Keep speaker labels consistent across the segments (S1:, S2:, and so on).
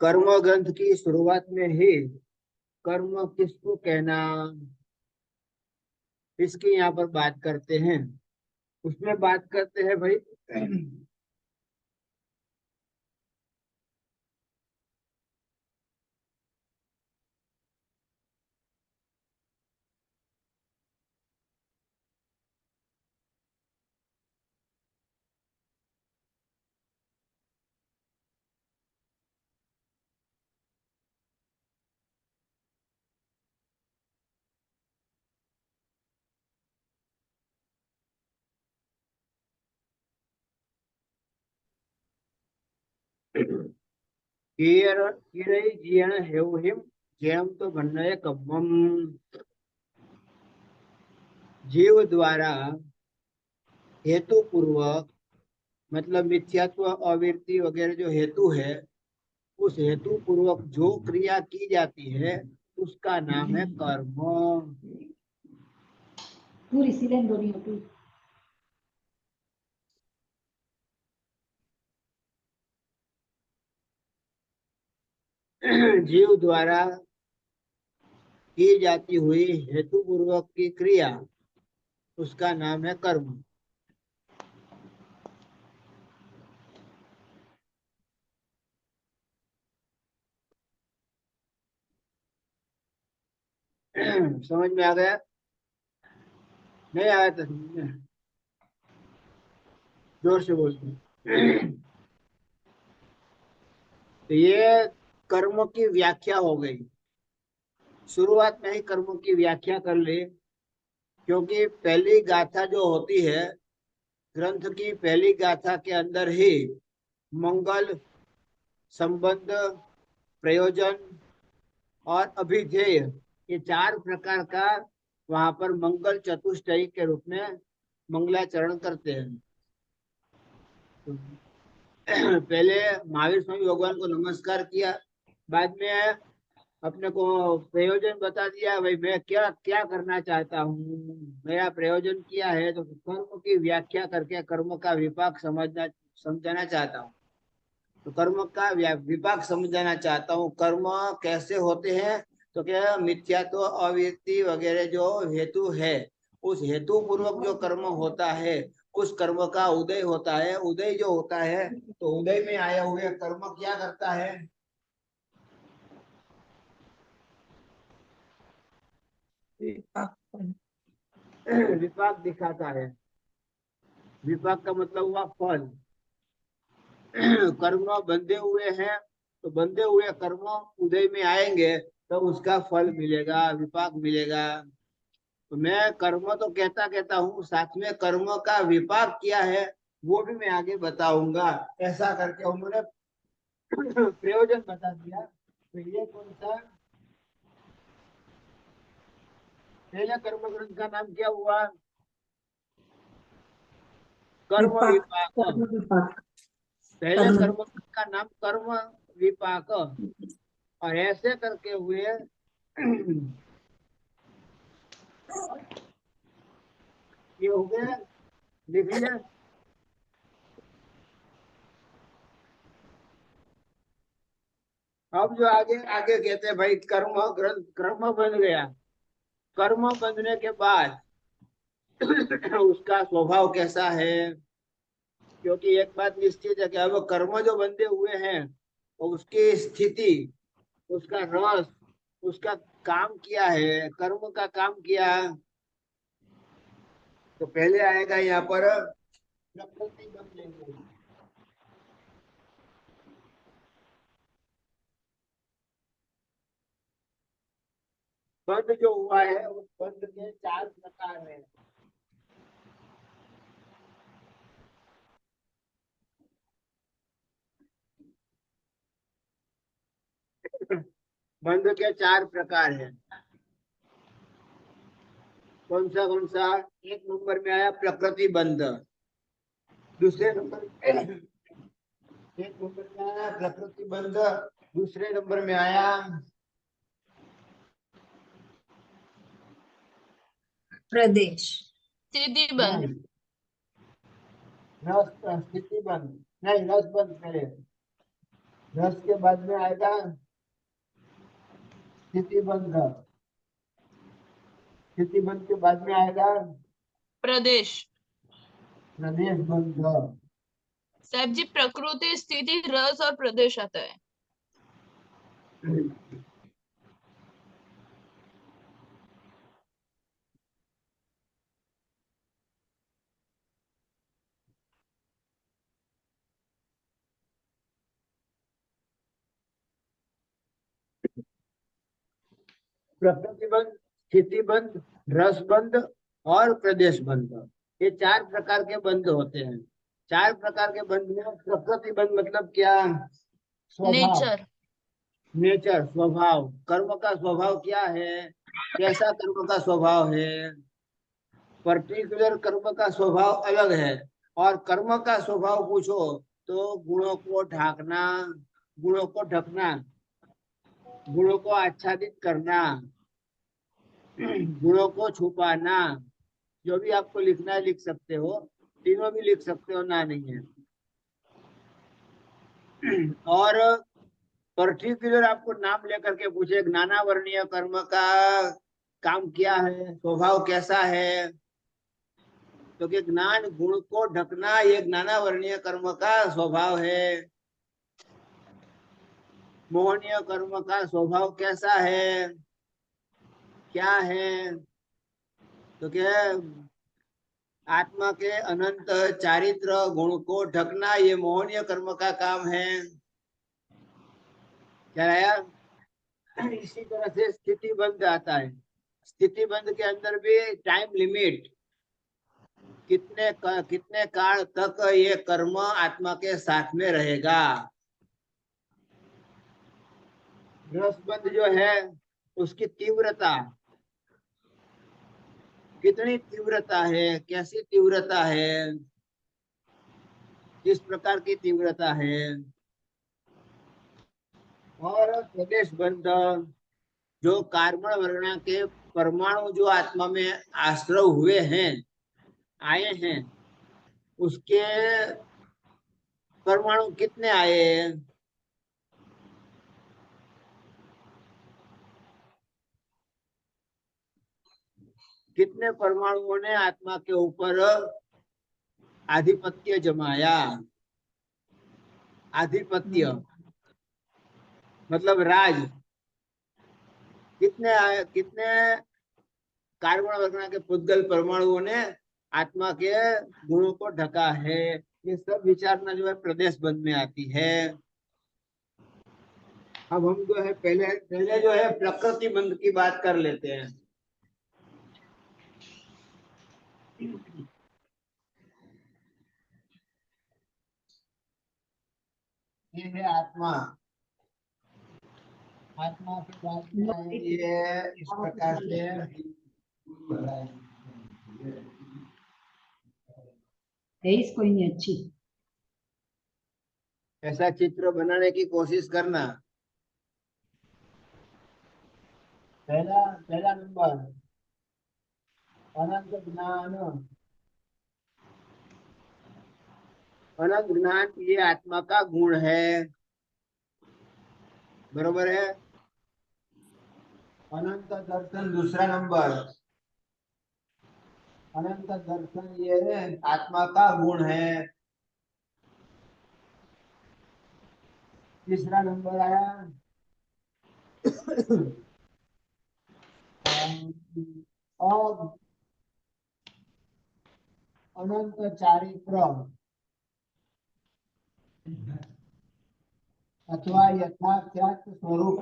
S1: कर्म ग्रंथ की शुरुआत में ही कर्म किसको कहना, इसकी यहाँ पर बात करते हैं। उसमें बात करते हैं भाई, जीर्ण हेवहिम जयम तो भन्नय कब्बम। जीव द्वारा हेतु पूर्वक, मतलब मिथ्यात्व अवृत्ति वगैरह जो हेतु है, उस हेतु पूर्वक जो क्रिया की जाती है उसका नाम है कर्म।
S2: पूरी सिलेंडर नहीं होती।
S1: जीव द्वारा की जाती हुई हेतु पूर्वक की क्रिया, उसका नाम है कर्म। समझ में आ गया? नहीं आया तो समझ में? जोर से बोलते। तो ये कर्म की व्याख्या हो गई। शुरुआत में ही कर्म की व्याख्या कर ली, क्योंकि पहली गाथा जो होती है, ग्रंथ की पहली गाथा के अंदर ही मंगल, संबंध, प्रयोजन और अभिधेय, ये चार प्रकार का वहां पर मंगल चतुष्टयी के रूप में मंगलाचरण करते हैं। तो पहले महावीर स्वामी भगवान को नमस्कार किया, बाद में अपने को प्रयोजन बता दिया, भाई मैं क्या क्या करना चाहता हूँ, मेरा प्रयोजन क्या है, तो कर्म की व्याख्या करके कर्म का विपाक समझाना चाहता हूँ। तो कर्म का विपाक समझाना चाहता हूँ। कर्म कैसे होते हैं, तो क्या मिथ्यात्व अवृत्ति वगैरह जो हेतु है, उस हेतु पूर्वक जो कर्म होता है, उस कर्म का उदय होता है। उदय जो होता है, तो उदय में आया हुए कर्म क्या करता है, विपाक दिखाता है। विपाक का मतलब हुआ फल। कर्म बंधे हुए हैं, तो बंधे हुए कर्म उदय में आएंगे तो उसका फल मिलेगा, विपाक मिलेगा। तो मैं कर्म तो कहता कहता हूँ, साथ में कर्म का विपाक क्या है वो भी मैं आगे बताऊंगा। ऐसा करके उन्होंने प्रयोजन बता दिया। तो ये कौन सा पहले कर्म ग्रंथ का नाम क्या हुआ? कर्म
S2: विपाक,
S1: विपाक।
S2: कर्म विपाक,
S1: पहले
S2: कर्म।
S1: कर्म का नाम कर्म विपाक, और ऐसे करके हुए ये हो गया, लिख लिया। अब जो आगे आगे कहते हैं भाई, कर्म ग्रंथ कर्म बन गया। कर्म बनने के बाद उसका स्वभाव कैसा है, क्योंकि एक बात निश्चित है कि अब कर्म जो बंधे हुए हैं, तो उसकी स्थिति, उसका रस, उसका काम किया है, कर्म का काम किया। तो पहले आएगा यहाँ पर प्रकृति बन लेंगे। बंध जो हुआ है, उस बंध के चार प्रकार हैं। बंध के चार प्रकार हैं। कौन सा? एक नंबर में आया प्रकृति बंध। दूसरे नंबर एक नंबर में आया प्रकृति बंध। दूसरे नंबर में आया
S3: प्रदेश, सिद्धि बंद,
S1: रस स्थिति बंध, नहीं रस बंध पहले, रस के बाद में आएगा स्थिति बंध, स्थिति बंध के बाद में आएगा
S3: प्रदेश।
S1: प्रदेश बंध।
S3: साहब जी, प्रकृति, स्थिति, रस और प्रदेश आता है।
S1: प्रकृति बंध, स्थिति बंध, रस बंध और प्रदेश बंध, ये चार प्रकार के बंध होते हैं। चार प्रकार के बंध में प्रकृति बंध मतलब क्या? स्वभाव,
S3: नेचर।
S1: नेचर, स्वभाव, कर्म का स्वभाव क्या है, कैसा कर्म का स्वभाव है। पर्टिकुलर कर्म का स्वभाव अलग है, और कर्म का स्वभाव पूछो तो गुणों को ढाकना, गुणों को ढकना, गुणों को आच्छादित करना, गुणों को छुपाना, जो भी आपको लिखना है लिख सकते हो, तीनों भी लिख सकते हो, ना नहीं है। और पर्टिकुलर आपको नाम लेकर के पूछे ज्ञानावर्णीय कर्म का काम क्या है, स्वभाव कैसा है, तो कि ज्ञान गुण को ढकना ये ज्ञानावर्णीय कर्म का स्वभाव है। मोहनीय कर्म का स्वभाव कैसा है, क्या है, तो क्या आत्मा के अनंत चारित्र गुण को ढकना ये मोहनीय कर्म का काम है। क्या आया? इसी तरह से स्थिति बंध आता है। स्थिति बंध के अंदर भी टाइम लिमिट, कितने काल तक ये कर्म आत्मा के साथ में रहेगा। रसबंध जो है उसकी तीव्रता, कितनी तीव्रता है, कैसी तीव्रता है, किस प्रकार की तीव्रता है। और प्रदेश बंध, जो कार्बन वर्णा के परमाणु जो आत्मा में आश्रय हुए हैं, आए हैं, उसके परमाणु कितने आए? कितने परमाणुओं ने आत्मा के ऊपर आधिपत्य जमाया? आधिपत्य मतलब राज। कितने आए, कितने कार्बन वर्णा के पुद्गल परमाणुओं ने आत्मा के गुणों को ढका है? ये सब विचारना जो है प्रदेश बंध में आती है। अब हम जो है पहले पहले जो है प्रकृति बंध की बात कर लेते हैं। ये है आत्मा, आत्मा के बाद में आएंगे इस प्रकार से।
S2: तेईस कोई नहीं अच्छी।
S1: ऐसा चित्र बनाने की कोशिश करना। पहला पहला नंबर अनंत ज्ञान, अनंत ज्ञान ये आत्मा का गुण है, बरोबर है। अनंत दर्शन दूसरा नंबर, अनंत दर्शन ये आत्मा का गुण है। तीसरा नंबर आया और अनंत चारित्र अथवा यथाख्यात स्वरूप।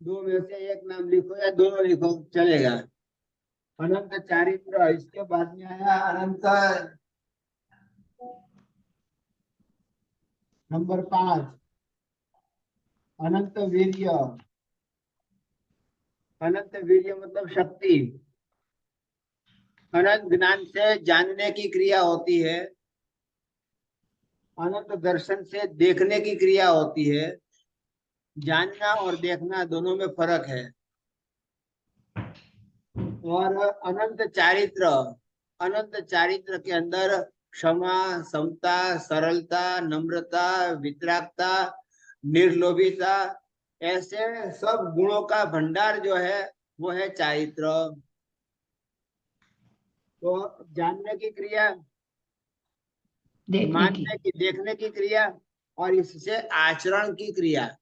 S1: दो में से एक नाम लिखो या दोनों लिखो चलेगा। अनंत चारित्र, इसके बाद में आया अनंत नंबर 5 अनंत वीर्य। अनंत वीर्य मतलब शक्ति। अनंत ज्ञान से जानने की क्रिया होती है, अनंत दर्शन से देखने की क्रिया होती है, जानना और देखना दोनों में फर्क है। और अनंत चारित्र के अंदर क्षमा, समता, सरलता, नम्रता, वितरागता, निर्लोभिता, ऐसे सब गुणों का भंडार जो है वो है चारित्र। तो जानने की क्रिया,
S2: देखने की।
S1: मानने की, देखने की क्रिया, और इससे आचरण की क्रिया।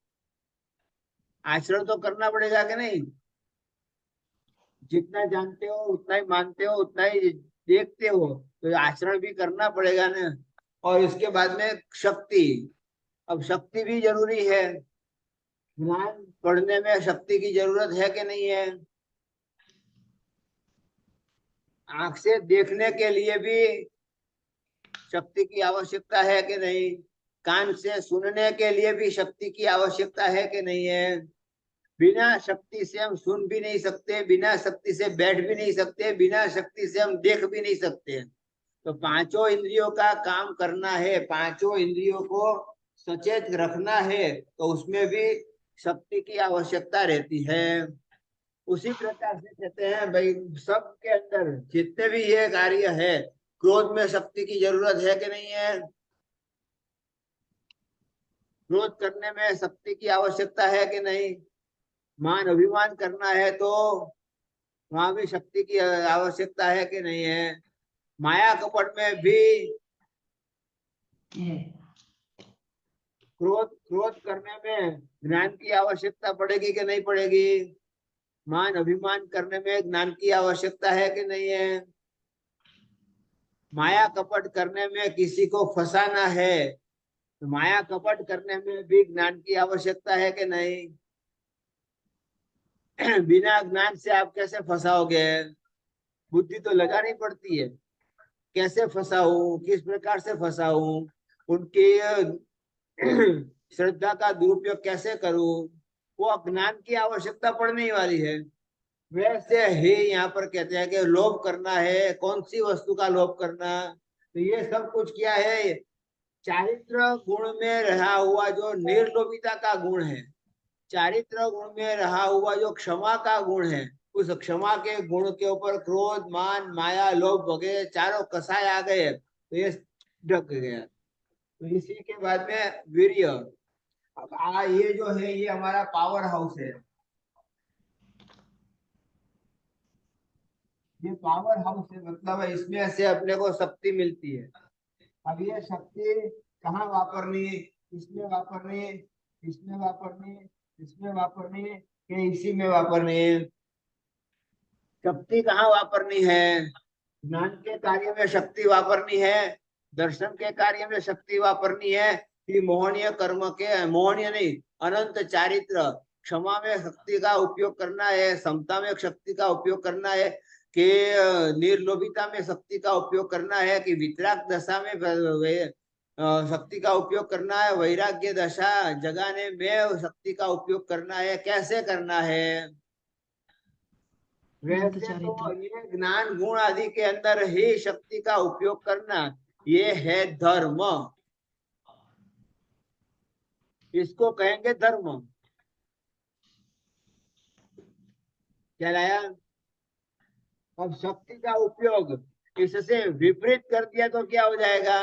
S1: आचरण तो करना पड़ेगा कि नहीं? जितना जानते हो उतना ही मानते हो, उतना ही देखते हो, तो आचरण भी करना पड़ेगा ना। और इसके बाद में शक्ति। अब शक्ति भी जरूरी है। ज्ञान पढ़ने में शक्ति की जरूरत है कि नहीं है? आंख से देखने के लिए भी शक्ति की आवश्यकता है कि नहीं? कान से सुनने के लिए भी शक्ति की आवश्यकता है कि नहीं है? बिना शक्ति से हम सुन भी नहीं सकते, बिना शक्ति से बैठ भी नहीं सकते, बिना शक्ति से हम देख भी नहीं सकते। तो पांचों इंद्रियों का काम करना है, पांचों इंद्रियों को सचेत रखना है, तो उसमें भी शक्ति की आवश्यकता रहती है। उसी प्रकार से कहते हैं भाई, सबके अंदर जितने भी ये कार्य है, क्रोध में शक्ति की जरूरत है कि नहीं है? क्रोध करने में शक्ति की आवश्यकता है कि नहीं? मान अभिमान करना है तो वहां भी शक्ति की आवश्यकता है कि नहीं है? माया कपट में भी
S2: है।
S1: क्रोध क्रोध करने में ज्ञान की आवश्यकता पड़ेगी कि नहीं पड़ेगी? मान अभिमान करने में ज्ञान की आवश्यकता है कि नहीं है? माया कपट करने में किसी को फंसाना है, तो माया कपट करने में भी ज्ञान की आवश्यकता है कि नहीं? बिना ज्ञान से आप कैसे फंसाओगे? बुद्धि तो लगानी पड़ती है। कैसे फंसाऊं, किस प्रकार से फंसाऊं, उनकी श्रद्धा का दुरुपयोग कैसे करूं, वो अज्ञान की आवश्यकता पड़ने ही वाली है। वैसे ही यहाँ पर कहते हैं कि लोभ करना है, कौन सी वस्तु का लोभ करना? तो ये सब कुछ क्या है? चारित्र गुण में रहा हुआ जो निर्लोभिता का गुण है, चारित्र गुण में रहा हुआ जो क्षमा का गुण है, उस क्षमा के गुण के ऊपर क्रोध, मान, माया, लोभ वगैरह चारों कसाय आ गए, तो ये ढक गया। तो इसी के बाद में वीर्य। अब ये जो है ये हमारा पावर हाउस है। ये पावर हाउस है, मतलब इसमें से अपने को शक्ति मिलती है। अब ये शक्ति कहाँ वापरनी है? इसमें वापरनी है, इसमें वापरनी है, इसमें वापरनी है, कि इसी में वापरनी है? शक्ति कहाँ वापरनी है? ज्ञान के कार्य में शक्ति वापरनी है, दर्शन के कार्य में शक्ति वापरनी है, कि मोहनीय कर्म के, मोहनीय नहीं, अनंत चारित्र, क्षमा में शक्ति का उपयोग करना है, समता में शक्ति का उपयोग करना है, कि निर्लोभिता में शक्ति का उपयोग करना है, कि वितराग दशा में शक्ति का उपयोग करना है, वैराग्य दशा जगाने में शक्ति का उपयोग करना है, कैसे करना है?
S2: अनंत
S1: वैसे तो
S2: चारित्र।
S1: ये ज्ञान गुण आदि के अंदर ही शक्ति का उपयोग करना, ये है धर्म। इसको कहेंगे धर्म। क्या लाया? अब शक्ति का उपयोग इससे विपरीत कर दिया तो क्या हो जाएगा?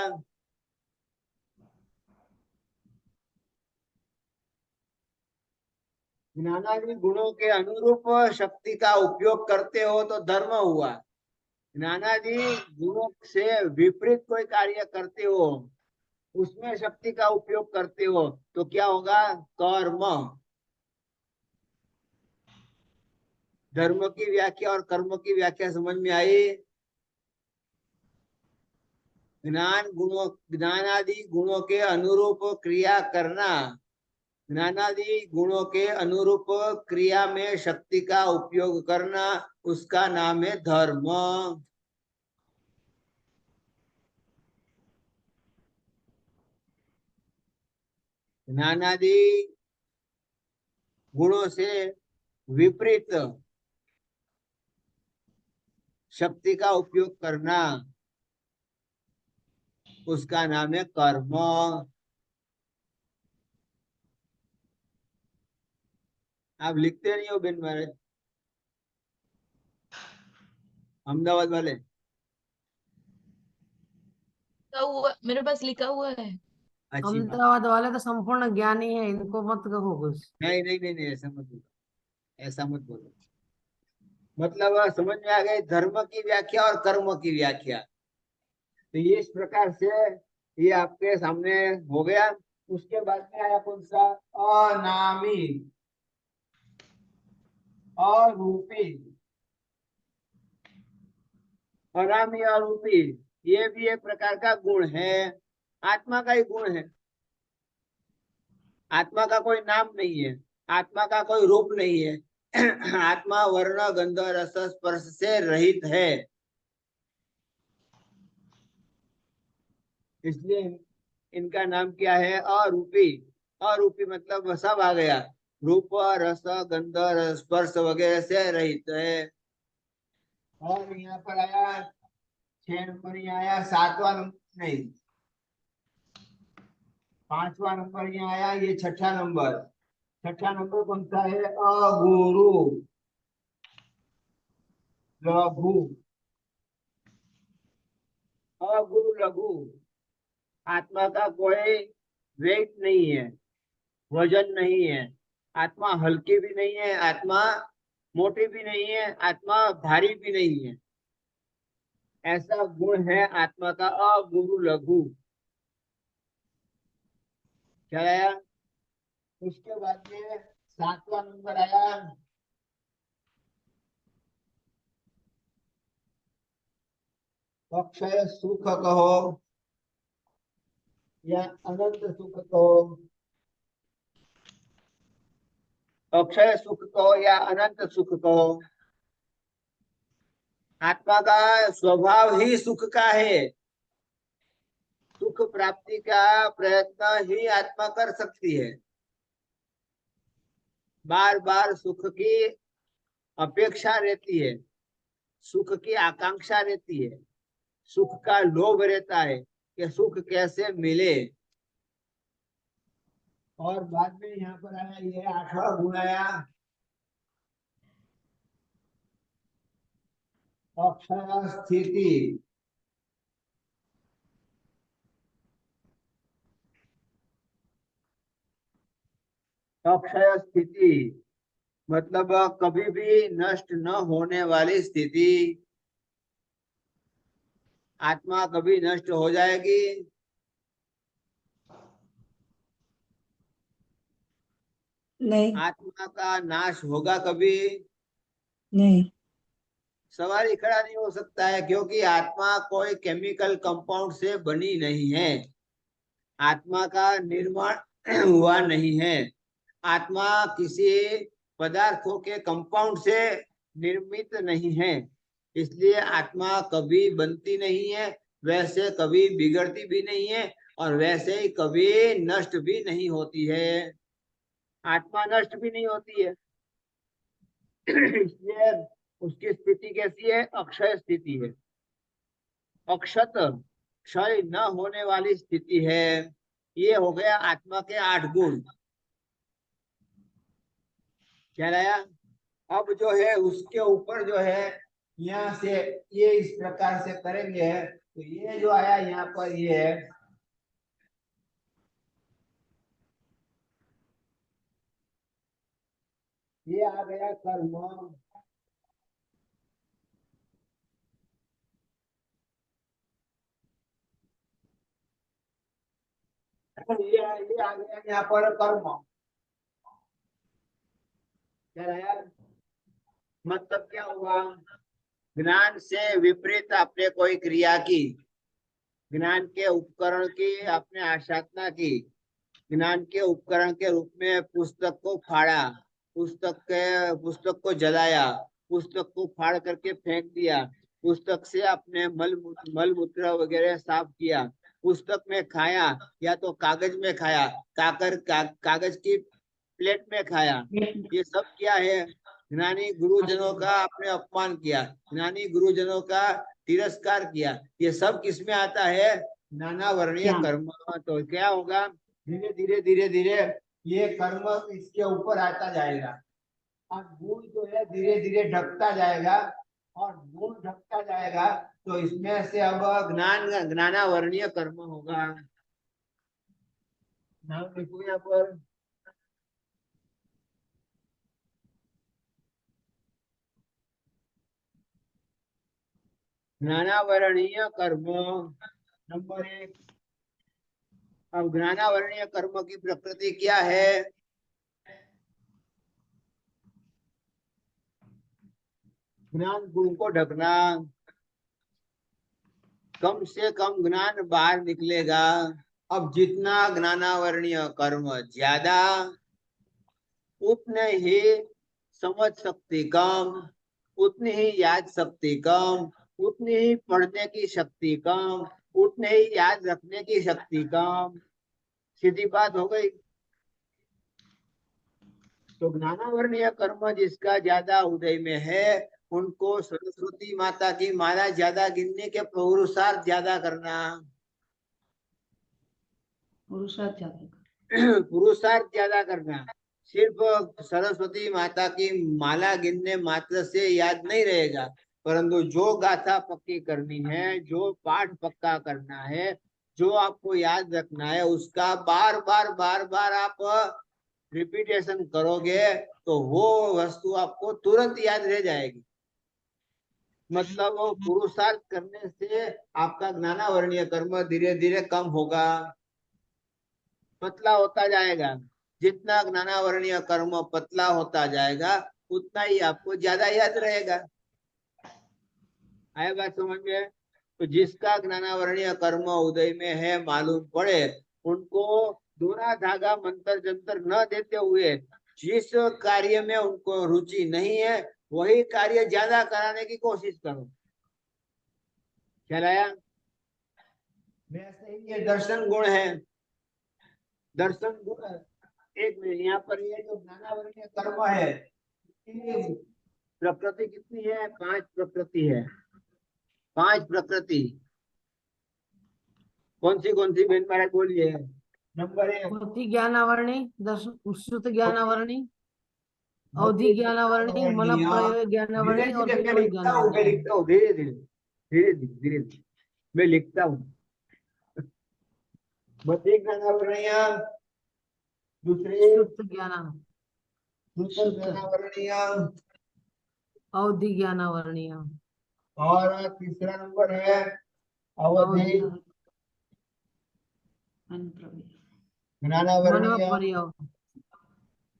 S1: ज्ञानादि गुणों के अनुरूप शक्ति का उपयोग करते हो तो धर्म हुआ। ज्ञानादि गुणों से विपरीत कोई कार्य करते हो, उसमें शक्ति का उपयोग करते हो, तो क्या होगा? कर्म। धर्म की व्याख्या और कर्म की व्याख्या समझ में आई? ज्ञानादि गुणों के अनुरूप क्रिया करना, ज्ञानादि गुणों के अनुरूप क्रिया में शक्ति का उपयोग करना, उसका नाम है धर्म। ज्ञानादि गुणों से विपरीत शक्ति का उपयोग करना, उसका नाम है कर्म। आप लिखते नहीं हो बिन महाराज, अहमदाबाद वाले।
S3: लिखा हुआ मेरे पास, लिखा हुआ है।
S1: अच्छी बात।
S4: अहमदाबाद वाले तो संपूर्ण ज्ञानी है, इनको मत कहो कुछ।
S1: नहीं नहीं नहीं नहीं, ऐसा मत बोलो, ऐसा मत बोलो। मतलब समझ में आ गई धर्म की व्याख्या और कर्म की व्याख्या। तो ये इस प्रकार से ये आपके सामने हो गया। उसके बाद में आया कौन सा? अनामी, अरूपी। अनामी अरूपी ये भी एक प्रकार का गुण है, आत्मा का ही गुण है। आत्मा का कोई नाम नहीं है, आत्मा का कोई रूप नहीं है। आत्मा वर्ण गंध रस स्पर्श से रहित है। इसलिए इनका नाम क्या है? अरूपी। अरूपी मतलब सब आ गया, रूप रस गंध स्पर्श वगैरह से रहित है। और यहाँ पर आया 6 नंबर, यहाँ आया 7वां नंबर, नहीं 5वां नंबर यहाँ आया, ये 6ठा नंबर। 6ठा नंबर कौन सा है? अगुरु लघु। अगुरु लघु, आत्मा का कोई वेट नहीं है, वजन नहीं है। आत्मा हल्की भी नहीं है, आत्मा मोटी भी नहीं है, आत्मा भारी भी नहीं है। ऐसा गुण है आत्मा का, अगुरु लघु। क्या आया? उसके बाद में 7वां नंबर आया, अक्षय सुख कहो या अनंत सुख कहो। अक्षय सुख कहो या अनंत सुख कहो। आत्मा का स्वभाव ही सुख का है। सुख प्राप्ति का प्रयत्न ही आत्मा कर सकती है। बार बार सुख की अपेक्षा रहती है, सुख की आकांक्षा रहती है, सुख का लोभ रहता है कि सुख कैसे मिले। और बाद में यहाँ पर आया, ये 8वां गुण आया, अक्षय स्थिति। अक्षय स्थिति मतलब कभी भी नष्ट न होने वाली स्थिति। आत्मा कभी नष्ट हो जाएगी?
S2: नहीं।
S1: आत्मा का नाश होगा कभी?
S2: नहीं।
S1: सवाल ही खड़ा नहीं हो सकता है, क्योंकि आत्मा कोई केमिकल कंपाउंड से बनी नहीं है। आत्मा का निर्माण हुआ नहीं है। आत्मा किसी पदार्थों के कंपाउंड से निर्मित नहीं है। इसलिए आत्मा कभी बनती नहीं है, वैसे कभी बिगड़ती भी नहीं है, और वैसे ही कभी नष्ट भी नहीं होती है। आत्मा नष्ट भी नहीं होती है। इसलिए उसकी स्थिति कैसी है? अक्षय स्थिति है। अक्षत, क्षय न होने वाली स्थिति है। ये हो गया आत्मा के 8 गुण। क्या रहा? अब जो है उसके ऊपर जो है, यहाँ से ये इस प्रकार से करेंगे तो ये जो आया यहाँ पर, ये है ये आ गया कर्म। ये आ गया यहाँ पर कर्म। क्या रहा? मतलब क्या हुआ? ज्ञान से विपरीत आपने कोई क्रिया की, ज्ञान के उपकरण की आपने आसाधना की, ज्ञान के उपकरण के रूप में पुस्तक को फाड़ा, पुस्तक को जलाया, पुस्तक को फाड़ करके फेंक दिया, पुस्तक से अपने मल मूत्र वगैरह साफ किया, पुस्तक में खाया या तो कागज में खाया, कागज की प्लेट में खाया। ये सब क्या है? ज्ञानी गुरुजनों का आपने अपमान किया, ज्ञानी गुरुजनों का तिरस्कार किया। ये सब किसमें आता है? नाना वर्णीय कर्म। तो क्या होगा? धीरे धीरे धीरे धीरे ये कर्म इसके ऊपर आता जाएगा। और गुण जो है धीरे धीरे ढकता जाएगा, और गुण ढकता जाएगा तो इसमें से अब ज्ञानावरणीय कर्म होगा। नाम लिखो यहाँ पर। ज्ञानावरणीय कर्म नंबर 1। अब ज्ञानावरणीय कर्म की प्रकृति क्या है? ज्ञान गुण को ढकना। कम से कम ज्ञान बाहर निकलेगा। अब जितना ज्ञानावरणीय कर्म ज्यादा, उतने ही समझ शक्ति कम, उतनी ही याद शक्ति कम, उतनी ही पढ़ने की शक्ति कम, उतने ही याद रखने की शक्ति कम। सीधी बात हो गई। तो ज्ञानावरणीय कर्म जिसका ज्यादा उदय में है, उनको सरस्वती माता की माला ज्यादा गिनने के पुरुषार्थ ज्यादा करना।
S2: पुरुषार्थ ज्यादा
S1: पुरुषार्थ ज्यादा करना। सिर्फ सरस्वती माता की माला गिनने मात्र से याद नहीं रहेगा, परंतु जो गाथा पक्की करनी है, जो पाठ पक्का करना है, जो आपको याद रखना है, उसका बार बार आप रिपीटेशन करोगे तो वो वस्तु आपको तुरंत याद रह जाएगी। मतलब वो पुरुषार्थ करने से आपका ज्ञानावरणीय कर्म धीरे धीरे कम होगा, पतला होता जाएगा। जितना ज्ञानावरणीय कर्म पतला होता जाएगा, उतना ही आपको ज्यादा याद रहेगा। आया बात समझ में? तो जिसका ज्ञानावरणीय कर्म उदय में है मालूम पड़े, उनको दोहरा धागा मंत्र जंतर न देते हुए जिस कार्य में उनको रुचि नहीं है, वही कार्य ज्यादा कराने की कोशिश करो। चलाया? वैसे ही ये दर्शन गुण है। दर्शन गुण एक मिनट, यहाँ पर ये जो ज्ञानावरणीय कर्म है, प्रकृति कितनी है? 5 प्रकृति है। 5 प्रकृति कौन सी बेन महाराज बोलिए। नंबर 1
S4: बुद्धि ज्ञानावरणी, दर्शन श्रुत ज्ञानावरणी, अवधि ज्ञानावरणी, मन प्रयोग ज्ञानावरणी और
S1: मैं
S4: केवल
S1: लिखता हूँ
S4: ज्ञानावरणी।
S1: धीरे धीरे मैं लिखता हूँ। बुद्धि ज्ञानावरणीय, दूसरी
S4: श्रुत
S1: ज्ञानावरणीय,
S4: अवधि ज्ञानावरणीय
S1: और तीसरा नंबर है अवधि ज्ञानावरणीय।
S4: प्रयोग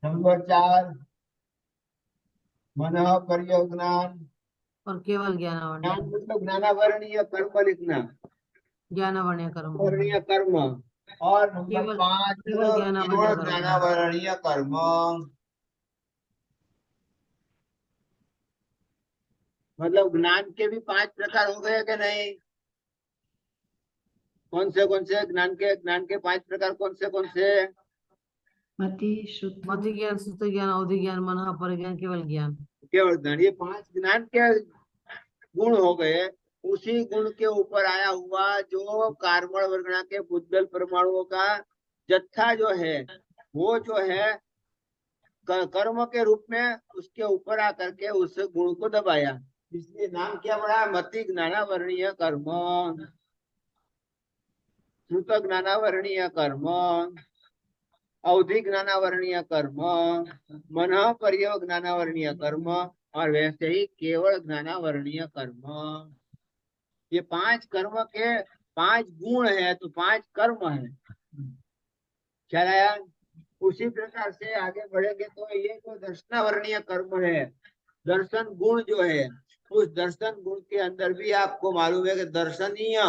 S1: नंबर 4 मन प्रयोग ज्ञान।
S4: और केवल
S1: ज्ञान
S4: ज्ञानावरणीय।
S1: मतलब ज्ञानावरणीय कर्म लिखना,
S4: ज्ञानावरणीय कर्म,
S1: वर्णीय कर्म। और नंबर
S4: केवल
S1: 5
S4: केवल ज्ञानावरणीय
S1: केवल
S4: कर्म।
S1: ज्ञानावरणीय कर्म। मतलब ज्ञान के भी 5 प्रकार हो गए कि नहीं? कौन से ज्ञान के 5 प्रकार कौन से?
S2: मति शुद्ध
S4: मति ज्ञान, श्रुत ज्ञान, अवधि ज्ञान, मन परिज्ञान, केवल ज्ञान।
S1: केवल ज्ञान। ये 5 ज्ञान के गुण हो गए। उसी गुण के ऊपर आया हुआ जो कार्बन वर्गणा के बुद्धल परमाणुओं का जत्था जो है, वो जो है कर्म के रूप में उसके ऊपर आकर के उस गुण को दबाया, इसलिए नाम क्या पड़ा? मति ज्ञानावरणीय कर्म, श्रुत ज्ञानावरणीय कर्म, अवधि ज्ञानावरणीय कर्म, मन पर्यव ज्ञानावरणीय कर्म, और वैसे ही केवल ज्ञानावरणीय कर्म। ये 5 कर्म के 5 गुण है, तो 5 कर्म है। ख्याल आया? उसी प्रकार से आगे बढ़ेंगे तो ये जो दर्शनावरणीय कर्म है, दर्शन गुण जो है, उस दर्शन गुण के अंदर भी आपको मालूम है कि दर्शनीय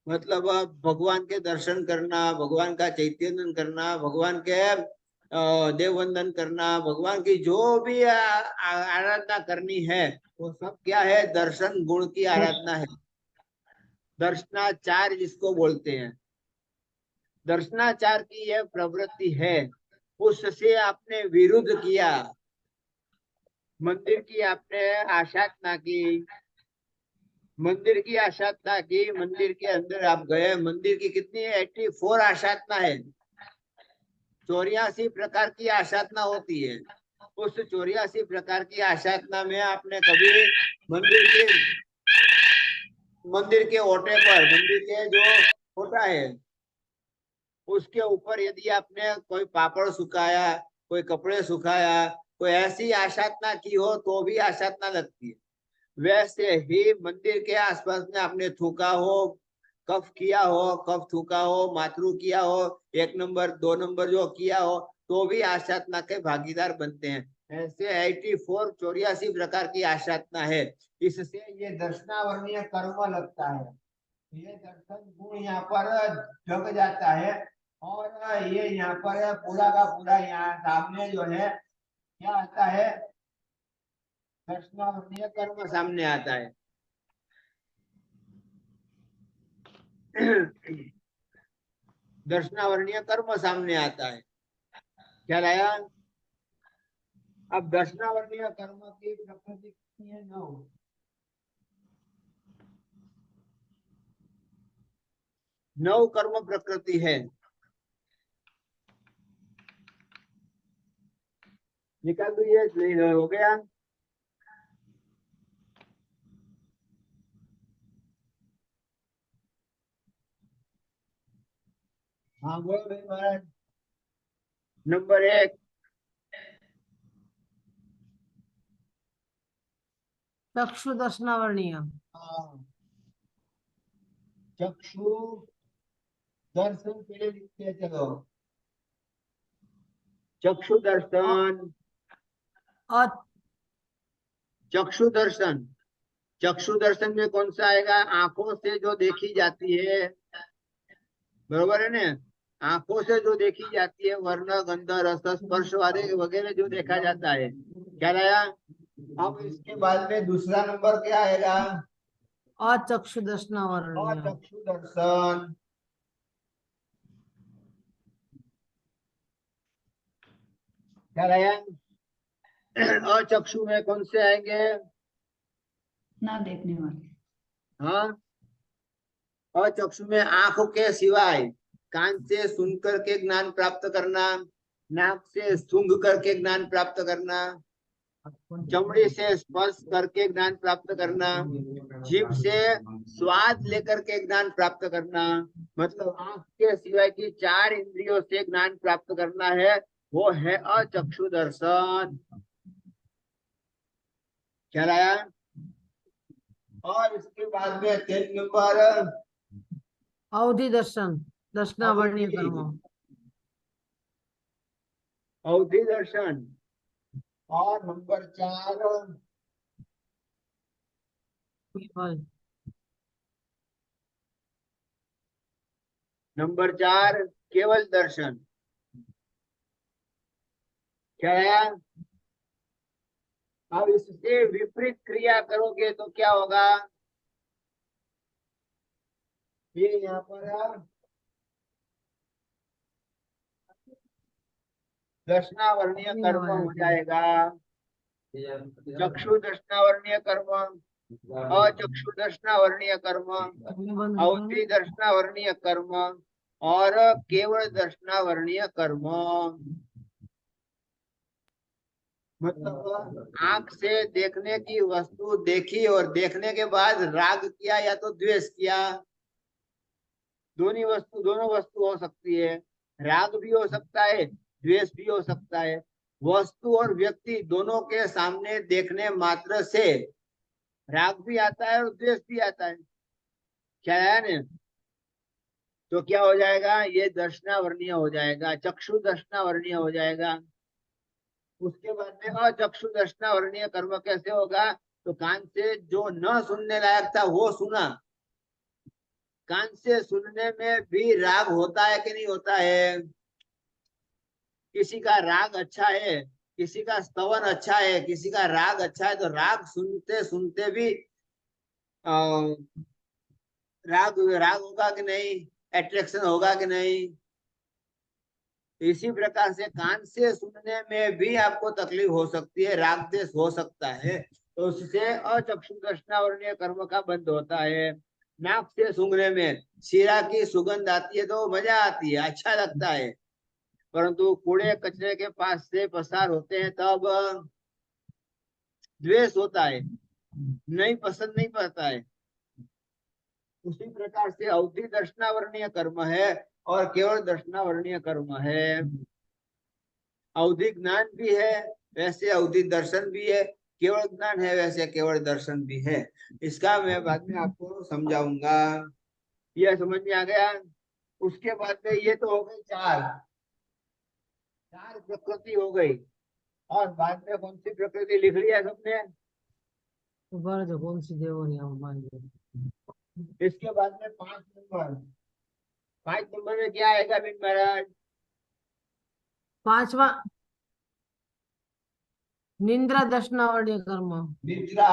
S1: मतलब भगवान के दर्शन करना, भगवान का चैतन्य करना, भगवान के देव वंदन करना, भगवान की जो भी आराधना करनी है, वो सब क्या है? दर्शन गुण की आराधना है। दर्शनाचार जिसको बोलते हैं, दर्शनाचार की यह प्रवृत्ति है। उससे आपने विरुद्ध किया, मंदिर की आपने आशाधना की, मंदिर की आशाधना की, मंदिर के अंदर आप गए, मंदिर की कितनी 84 आशाधना है, 84 प्रकार की आशाधना होती है। उस 84 प्रकार की आशातना में आपने कभी मंदिर के ओटे पर, मंदिर के जो होता है उसके ऊपर यदि आपने कोई पापड़ सुखाया, कोई कपड़े सुखाया, कोई ऐसी आशातना की हो तो भी आशातना लगती है। वैसे ही मंदिर के आसपास में आपने थूका हो, कफ किया हो, कफ थूका हो, मातृ किया हो, 1 नंबर 2 नंबर जो किया हो तो भी आशातना के भागीदार बनते हैं। ऐसे 84 प्रकार की आशातना है। इससे ये दर्शनावर्णीय कर्म लगता है। ये दर्शन गुण यहाँ पर जग जाता है और ये यहाँ पर पूरा का पूरा यहाँ सामने जो है क्या आता है, दर्शनावर्णीय कर्म सामने आता है। दर्शनावर्णीय कर्म सामने आता है। क्या लाया? अब दर्शनावर्णीय कर्म की प्रकृति कितनी है? 9 कर्म प्रकृति है। निकाल दो, ये हो गया। हाँ बोलो भाई महाराज। नंबर 1
S4: चक्षु दर्शनावर्णीय।
S1: चक्षु दर्शन पहले लिखते हैं। चलो, चक्षु दर्शन।
S4: और
S1: चक्षु दर्शन, चक्षु दर्शन में कौन सा आएगा? आंखों से जो देखी जाती है, बरोबर है ना? आंखों से जो देखी जाती है, वर्ण गंध रस स्पर्श वगैरह जो देखा जाता है। क्या लाया? अब इसके बाद में दूसरा नंबर क्या आएगा?
S4: अचक्षु दर्शनावर्णीय।
S1: अचक्षु दर्शन। क्या लाया? अचक्षु में कौन से आएंगे?
S2: ना देखने वाले।
S1: हाँ, अचक्षु में आंख के सिवाय कान से सुन करके ज्ञान प्राप्त करना, नाक से सूंघ करके ज्ञान प्राप्त करना, चमड़ी से स्पर्श करके ज्ञान प्राप्त करना, जीभ से स्वाद लेकर के ज्ञान प्राप्त करना, मतलब आंख के सिवाय की 4 इंद्रियों से ज्ञान प्राप्त करना है, वो है अचक्षु दर्शन। क्या लाया? और इसके बाद में 3 नंबर
S4: अवधि दर्शन दर्शनावर्णीय कर्म।
S1: अवधि दर्शन। और नंबर 4
S4: केवल।
S1: नंबर 4 केवल दर्शन। क्या है? अब इससे विपरीत क्रिया करोगे तो क्या होगा? ये यहाँ पर दर्शनावर्णीय कर्म हो जाएगा। चक्षु दर्शनावर्णीय कर्म, अचक्षु दर्शनावर्णीय कर्म, अवधि दर्शनावर्णीय कर्म और केवल दर्शनावर्णीय कर्म। मतलब आंख से देखने की वस्तु देखी और देखने के बाद राग किया या तो द्वेष किया, दोनों वस्तु हो सकती है। राग भी हो सकता है, द्वेष भी हो सकता है। वस्तु और व्यक्ति दोनों के सामने देखने मात्र से राग भी आता है और द्वेष भी आता है। क्या है ना? तो क्या हो जाएगा? ये दर्शनावर्णीय हो जाएगा, चक्षु दर्शनावर्णीय हो जाएगा। उसके बाद में अचक्षु दर्शनावर्णीय कर्म कैसे होगा? तो कान से जो न सुनने लायक था वो सुना। कान से सुनने में भी राग होता है कि नहीं होता है? किसी का राग अच्छा है, किसी का स्तवन अच्छा है, किसी का राग अच्छा है, तो राग सुनते सुनते भी राग राग होगा कि नहीं, अट्रैक्शन होगा कि नहीं। इसी प्रकार से कान से सुनने में भी आपको तकलीफ हो सकती है, राग देश हो सकता है, तो उससे अचक्षु दर्शनावर्णीय कर्म का बंद होता है। नाक से सूंघने में शीरा की सुगंध आती है तो मजा आती है, अच्छा लगता है, परंतु कूड़े कचरे के पास से पसार होते हैं तब द्वेष होता है, नहीं पसंद नहीं पड़ता है। उसी प्रकार से अवधि दर्शनावर्णीय कर्म है और केवल दर्शनावर्णीय कर्म है। अवधि ज्ञान भी है, वैसे अवधि दर्शन भी है, केवल ज्ञान है वैसे केवल दर्शन भी है। इसका मैं बाद में आपको समझाऊंगा। यह समझ में आ गया। उसके बाद में ये तो हो गई चार प्रकृति हो गई। और बाद में कौन सी प्रकृति लिख लिया सबने?
S4: ऊपर जो कौन सी देवनी हम मान लो।
S1: इसके बाद में 5 नंबर में क्या आएगा बिन महाराज?
S4: पांचवा निंद्रा दर्शनावर्णीय कर्म।
S1: निद्रा,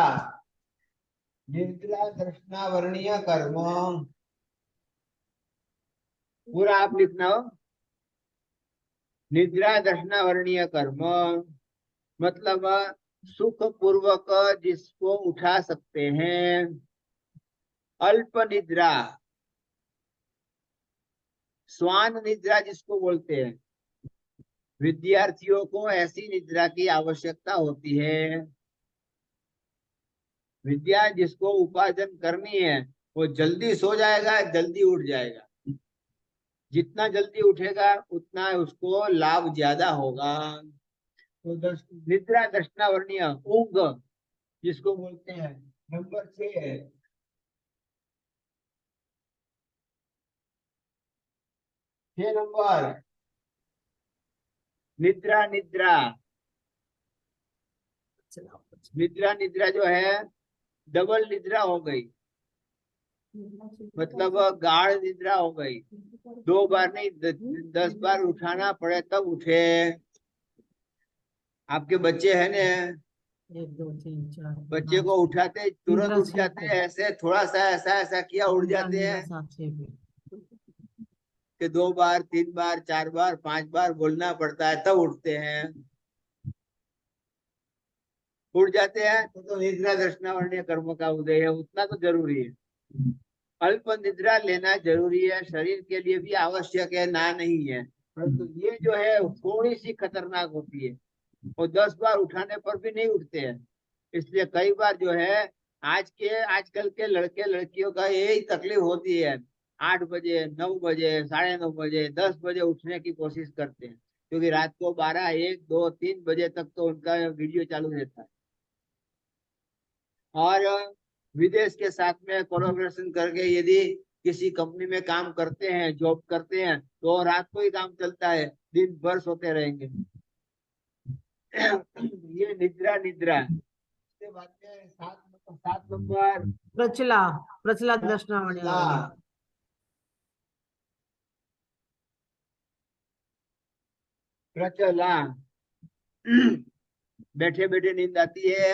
S1: निद्रा दर्शनावर्णीय कर्म पूरा आप लिखना हो। निद्रा दर्शनावर्णीय कर्म मतलब सुख पूर्वक जिसको उठा सकते हैं। अल्प निद्रा, स्वान निद्रा जिसको बोलते हैं, विद्यार्थियों को ऐसी निद्रा की आवश्यकता होती है। विद्या जिसको उपार्जन करनी है वो जल्दी सो जाएगा, जल्दी उठ जाएगा। जितना जल्दी उठेगा उतना उसको लाभ ज्यादा होगा। तो निद्रा दर्शनावर्णीय ऊंघ जिसको बोलते हैं। नंबर 6 है 6 नंबर निद्रा। निद्रा निद्रा निद्रा जो है डबल निद्रा हो गई, मतलब गाढ़ निद्रा हो गई। 2 बार नहीं 10 बार उठाना पड़े तब उठे। आपके बच्चे हैं ना,
S4: 1 2 3 4
S1: बच्चे को उठाते तुरंत उठ जाते हैं, ऐसे थोड़ा सा ऐसा ऐसा किया उठ जाते हैं कि 2 बार 3 बार 4 बार 5 बार बोलना पड़ता है तब उठते हैं। उठ जाते हैं तो निद्रा दर्शनावर्णीय कर्म का उदय है, उतना तो जरूरी है। अल्प निद्रा लेना जरूरी है, शरीर के लिए भी आवश्यक है, ना नहीं है। परंतु ये जो है थोड़ी सी खतरनाक होती है और 10 बार उठाने पर भी नहीं उठते हैं। इसलिए कई बार जो है आजकल के लड़के लड़कियों का यही तकलीफ होती है। 8 बजे 9 बजे 9:30 बजे 10 बजे उठने की कोशिश करते हैं, क्योंकि रात को 12 1 2 3 बजे तक तो उनका वीडियो चालू रहता है। और विदेश के साथ में कोलैबोरेशन करके यदि किसी कंपनी में काम करते हैं, जॉब करते हैं, तो रात को ही काम चलता है, दिन भर सोते रहेंगे। ये निद्रा निद्रा। इसके बाद में 7 नंबर
S4: प्रचला प्रचला दर्शनावर्णीय कर्म।
S1: प्रचला बैठे बैठे नींद आती है।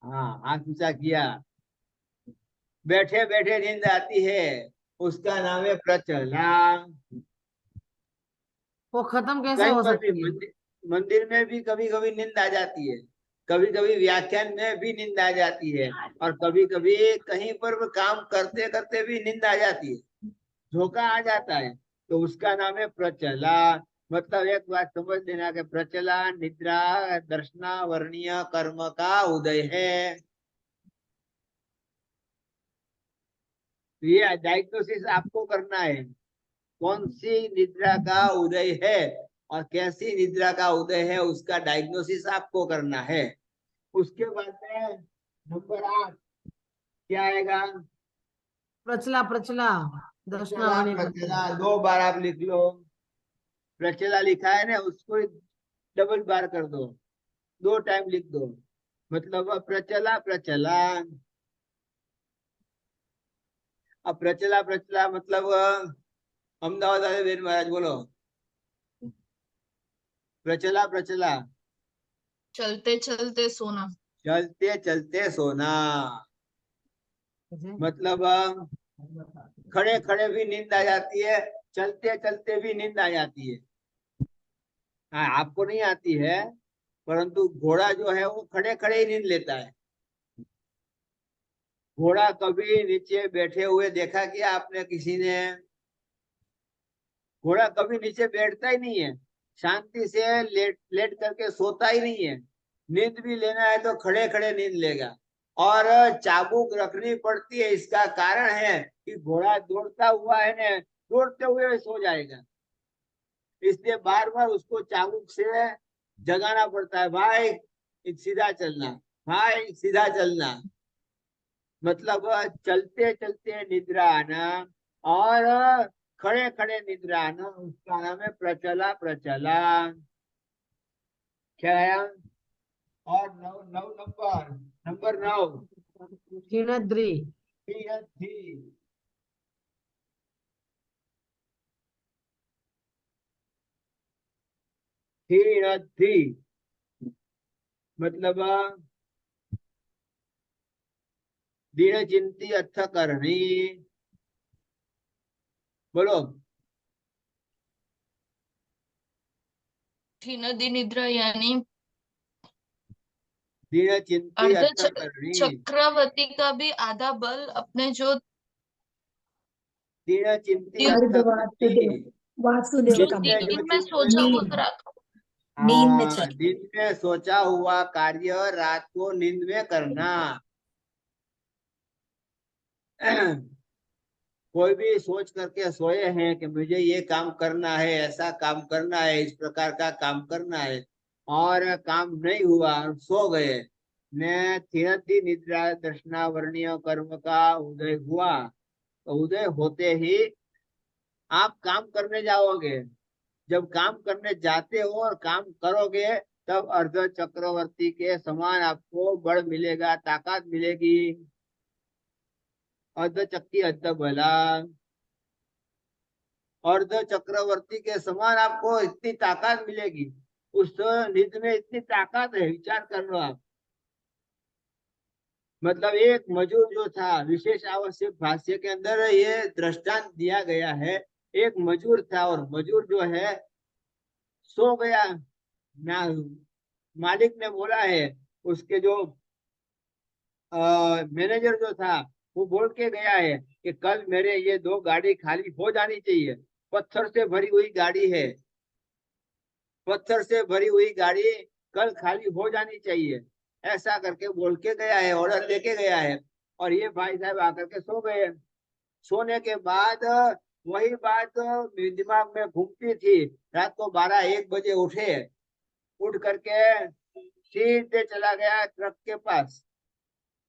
S1: हाँ, हाथ ऊंचा किया। बैठे बैठे नींद आती है, उसका नाम है प्रचला।
S4: वो खत्म कैसे
S1: कहीं
S4: हो
S1: पर भी
S4: सकती है?
S1: मंदिर में भी कभी कभी नींद आ जाती है, कभी कभी व्याख्यान में भी नींद आ जाती है, और कभी कभी कहीं पर काम करते करते भी नींद आ जाती है, धोखा आ जाता है, तो उसका नाम है प्रचला। मतलब एक बात समझ लेना कि प्रचला निद्रा दर्शनावर्णीय कर्म का उदय है। तो ये डायग्नोसिस आपको करना है, कौन सी निद्रा का उदय है और कैसी निद्रा का उदय है, उसका डायग्नोसिस आपको करना है। उसके बाद में नंबर 8 क्या आएगा?
S4: प्रचला प्रचला
S1: प्रचला
S4: दर्शनावर्णीय कर्म।
S1: प्रचला 2 बार आप लिख लो। प्रचला लिखा है ना, उसको डबल बार कर दो, 2 टाइम लिख दो। मतलब प्रचला प्रचला। अब प्रचला प्रचला मतलब अहमदाबाद वाले बेन महाराज बोलो, प्रचला प्रचला
S3: चलते चलते सोना।
S1: चलते चलते सोना। मतलब खड़े खड़े भी नींद आ जाती है, चलते चलते भी नींद आ जाती है। हाँ, आपको नहीं आती है, परंतु घोड़ा जो है वो खड़े खड़े ही नींद लेता है। घोड़ा कभी नीचे बैठे हुए देखा क्या आपने किसी ने? घोड़ा कभी नीचे बैठता ही नहीं है, शांति से लेट लेट करके सोता ही नहीं है। नींद भी लेना है तो खड़े खड़े नींद लेगा। और चाबुक रखनी पड़ती है, इसका कारण है कि घोड़ा दौड़ता हुआ है ना, दौड़ते हुए सो जाएगा, इसलिए बार बार उसको चाबुक से जगाना पड़ता है। भाई सीधा चलना, भाई सीधा चलना। मतलब चलते चलते निद्रा आना और खड़े खड़े निद्रा आना, उसका नाम है प्रचला प्रचला। क्या है? और नौ नौ नंबर, नंबर 9
S4: क्षीणद्री।
S1: थी। थी मतलब दीन चिंती अर्थ करनी। बोलो।
S3: क्षीणदी निद्रा यानी
S1: दीन चिंती
S3: अर्ध
S1: अर्थ करनी।
S3: चक्रवर्ती का भी आधा बल अपने जो
S1: दीन चिंती अर्थ
S5: अर्ध
S1: करनी।
S5: वासुदेव, वासुदेव
S3: जो
S5: का
S1: दिन में
S5: मतलब
S1: जो
S3: दिन में सोचा
S1: चिंतन,
S3: हुआ
S5: नींद,
S3: रखा।
S5: नींद में
S1: हाँ,
S5: चल।
S1: दिन में सोचा हुआ कार्य रात को नींद में करना। कोई भी सोच करके सोए हैं कि मुझे ये काम करना है, ऐसा काम करना है, इस प्रकार का काम करना है, और काम नहीं हुआ और सो गए ने थिरती निद्रा दर्शनावरणीय कर्म का उदय हुआ, तो उदय होते ही आप काम करने जाओगे। जब काम करने जाते हो और काम करोगे, तब अर्ध चक्रवर्ती के समान आपको बल मिलेगा, ताकत मिलेगी। अर्ध चक्की अर्ध बला, अर्ध चक्रवर्ती के समान आपको इतनी ताकत मिलेगी। उस निध में इतनी ताकत है, विचार कर लो आप। मतलब एक मजूर जो था, विशेष आवश्यक भाष्य के अंदर ये दृष्टांत दिया गया है। एक मजूर था और मजूर जो है सो गया ना, मालिक ने बोला है, उसके जो मैनेजर जो था वो बोल के गया है कि कल मेरे ये 2 गाड़ी खाली हो जानी चाहिए। पत्थर से भरी हुई गाड़ी है, पत्थर से भरी हुई गाड़ी कल खाली हो जानी चाहिए, ऐसा करके बोल के गया है, ऑर्डर लेके गया है। और ये भाई साहब आकर के सो गए। सोने के बाद वही बात दिमाग में घूमती थी। रात को 12-1 बजे उठे, उठ करके सीधे चला गया ट्रक के पास।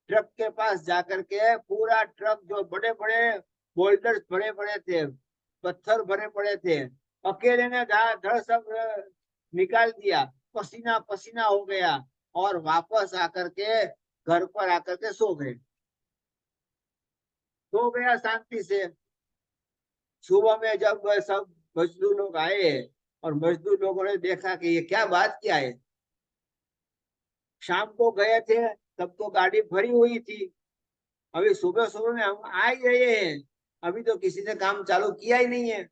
S1: ट्रक के पास जाकर के पूरा ट्रक, जो बड़े बड़े बोल्डर्स भरे पड़े थे, पत्थर भरे पड़े थे, अकेले ने धड़ सब निकाल दिया, पसीना पसीना हो गया और वापस आकर के घर पर आकर के सो गए। सो गया शांति से। सुबह में जब सब मजदूर लोग आए और मजदूर लोगों ने देखा कि ये क्या बात क्या है, शाम को गए थे तब तो गाड़ी भरी हुई थी, अभी सुबह सुबह में हम आ ही रहे हैं, अभी तो किसी ने काम चालू किया ही नहीं है,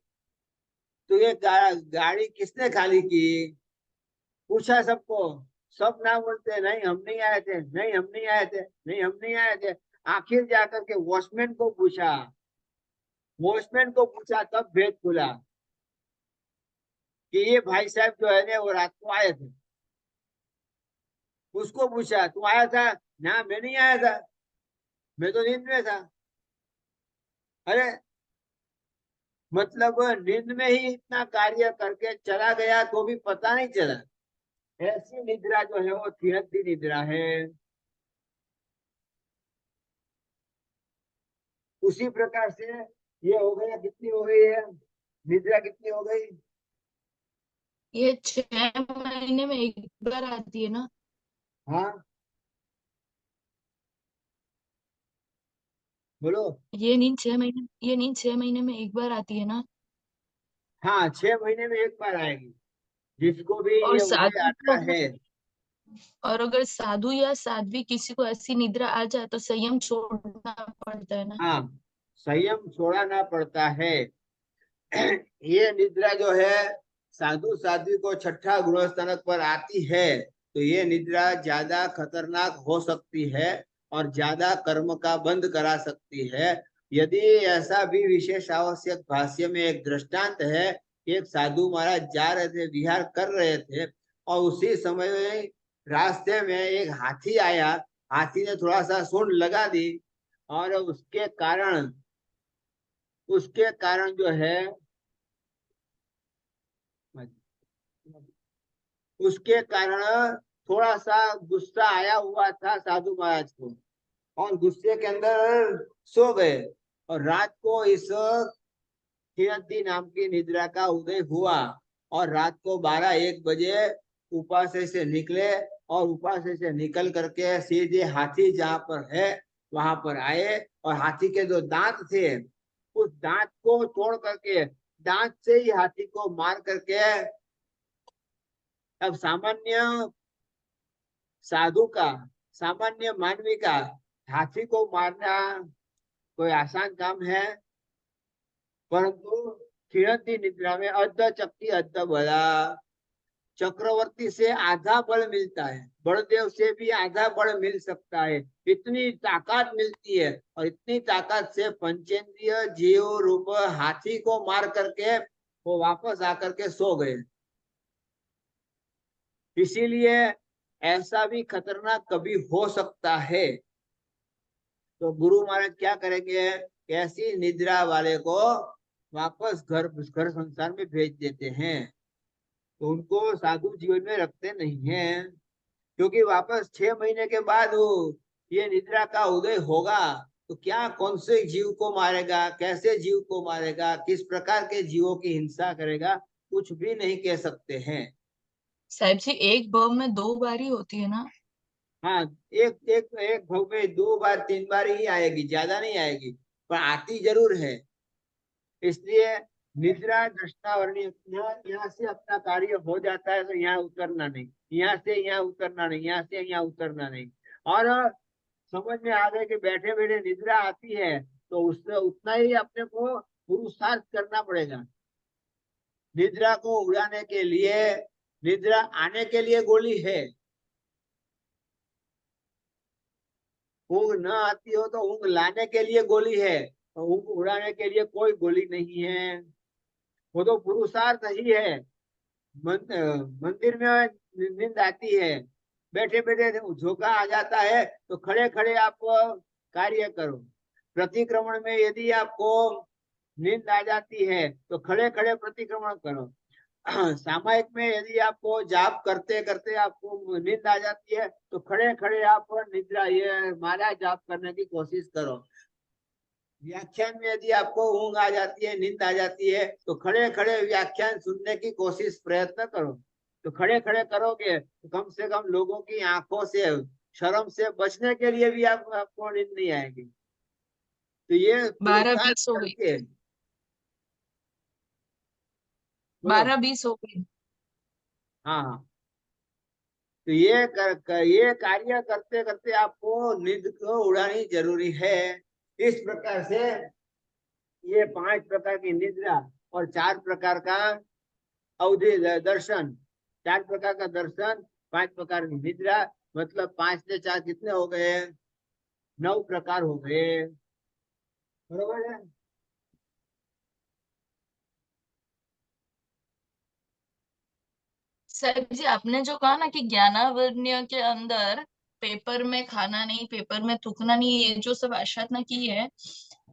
S1: तो ये गाड़ी किसने खाली की? पूछा सबको, सब ना बोलते नहीं हम नहीं आए थे, नहीं हम नहीं आए थे, नहीं हम नहीं आए थे। आखिर जाकर के वॉचमैन को पूछा, वॉचमैन को पूछा, तब भेद खुला कि ये भाई साहब जो है ना वो रात को आए थे। उसको पूछा तू आया था ना? मैं नहीं आया था, मैं तो नींद में था। अरे मतलब नींद में ही इतना कार्य करके चला गया तो भी पता नहीं चला। ऐसी निद्रा जो है वो थिरकती निद्रा है। उसी प्रकार से ये हो गया, कितनी हो गई है निद्रा, कितनी हो गई?
S3: ये 6 महीने में एक बार आती है ना?
S1: हाँ बोलो।
S3: ये नींद 6 महीने में एक बार आती है ना?
S1: हाँ 6 महीने में एक बार आएगी, जिसको भी
S3: और
S1: ये उदय
S3: साधु
S1: आता
S3: को,
S1: है।
S3: और अगर साधु या साध्वी किसी को ऐसी निद्रा आ जाए तो संयम छोड़ना पड़ता है ना?
S1: हाँ संयम छोड़ाना पड़ता है। ये निद्रा जो है साधु साध्वी को छठा गुण स्थानक पर आती है, तो ये निद्रा ज्यादा खतरनाक हो सकती है। और ज्यादा कर्म का बंद करा सकती है। यदि ऐसा भी विशेष आवश्यक भाष्य में एक दृष्टांत है। एक साधु महाराज जा रहे थे, विहार कर रहे थे, और उसी समय में रास्ते में एक हाथी आया। हाथी ने थोड़ा सा सूंड लगा दी, और उसके कारण जो है, उसके कारण थोड़ा सा गुस्सा आया हुआ था साधु महाराज को, और गुस्से के अंदर सो गए। और रात को इस खियती नाम की निद्रा का उदय हुआ, और रात को 12-1 बजे उपासे से निकले, और उपासे से निकल करके सीधे हाथी जहाँ पर है वहां पर आए, और हाथी के जो दांत थे उस दांत को तोड़ करके, दांत से ही हाथी को मार करके, अब साधु का, सामान्य मानवी का हाथी को मारना कोई आसान काम है, परंतु खिळती निद्रा में अर्ध चक्की अर्ध बला, चक्रवर्ती से आधा बल मिलता है, बलदेव से भी आधा बल मिल सकता है। इतनी ताकत मिलती है, और इतनी ताकत से पंचेंद्रिय जीव रूप हाथी को मार करके वो वापस आकर के सो गए। इसीलिए ऐसा भी खतरनाक कभी हो सकता है। तो गुरु महाराज क्या करेंगे, ऐसी निद्रा वाले को वापस घर संसार में भेज देते हैं। तो उनको साधु जीवन में रखते नहीं हैं, क्योंकि वापस 6 महीने के बाद वो ये निद्रा का उदय होगा, तो क्या कौन से जीव को मारेगा, कैसे जीव को मारेगा, किस प्रकार के जीवों की हिंसा करेगा, कुछ भी नहीं कह सकते हैं।
S3: साहिब जी, एक भव में 2 बारी होती है ना?
S1: हाँ, एक भव में 2 बार 3 बार ही आएगी, ज्यादा नहीं आएगी, पर आती जरूर है। इसलिए निद्रा दृष्टावरणी, यहाँ से अपना कार्य हो जाता है तो यहाँ उतरना नहीं, यहाँ से यहाँ उतरना नहीं, यहाँ से यहाँ उतरना नहीं। और समझ में आ गए कि बैठे बैठे निद्रा आती है, तो उससे उतना ही अपने को पुरुषार्थ करना पड़ेगा। निद्रा को उड़ाने के लिए, निद्रा आने के लिए गोली है, ऊँग न आती हो तो ऊँग लाने के लिए गोली है, और ऊँग उड़ाने के लिए कोई गोली नहीं है। वो तो पुरुषार्थ ही है। मंदिर में नींद आती है, बैठे बैठे झोंका आ जाता है, तो खड़े खड़े आप कार्य करो। प्रतिक्रमण में यदि आपको नींद आ जाती है तो खड़े खड़े प्रतिक्रमण करो। सामायिक में यदि आपको जाप करते करते आपको नींद आ जाती है तो खड़े खड़े आप निद्रा ये माला जाप करने की कोशिश करो। व्याख्यान में यदि आपको ऊंघ आ जाती है, नींद आ जाती है, तो खड़े खड़े व्याख्यान सुनने की कोशिश प्रयत्न करो। तो खड़े खड़े करोगे तो कम से कम लोगों की आंखों से, शर्म से बचने के लिए भी आपको नींद नहीं आएगी। तो ये
S3: 12-20 हो गई,
S1: करके
S3: 12-20 हो गई।
S1: हाँ, तो ये कार्य करते करते आपको नींद को उड़ानी जरूरी है। इस प्रकार से ये 5 प्रकार की निद्रा और 4 प्रकार का अवधि दर्शन, 4 प्रकार का दर्शन, 5 प्रकार की निद्रा, मतलब 5 से 4 कितने हो गए, 9 प्रकार हो गए। बरोबर है।
S3: साहिब जी, आपने जो कहा ना कि ज्ञानावरण्य के अंदर पेपर में खाना नहीं, पेपर में थूकना नहीं, ये जो सब आश्वासना की है,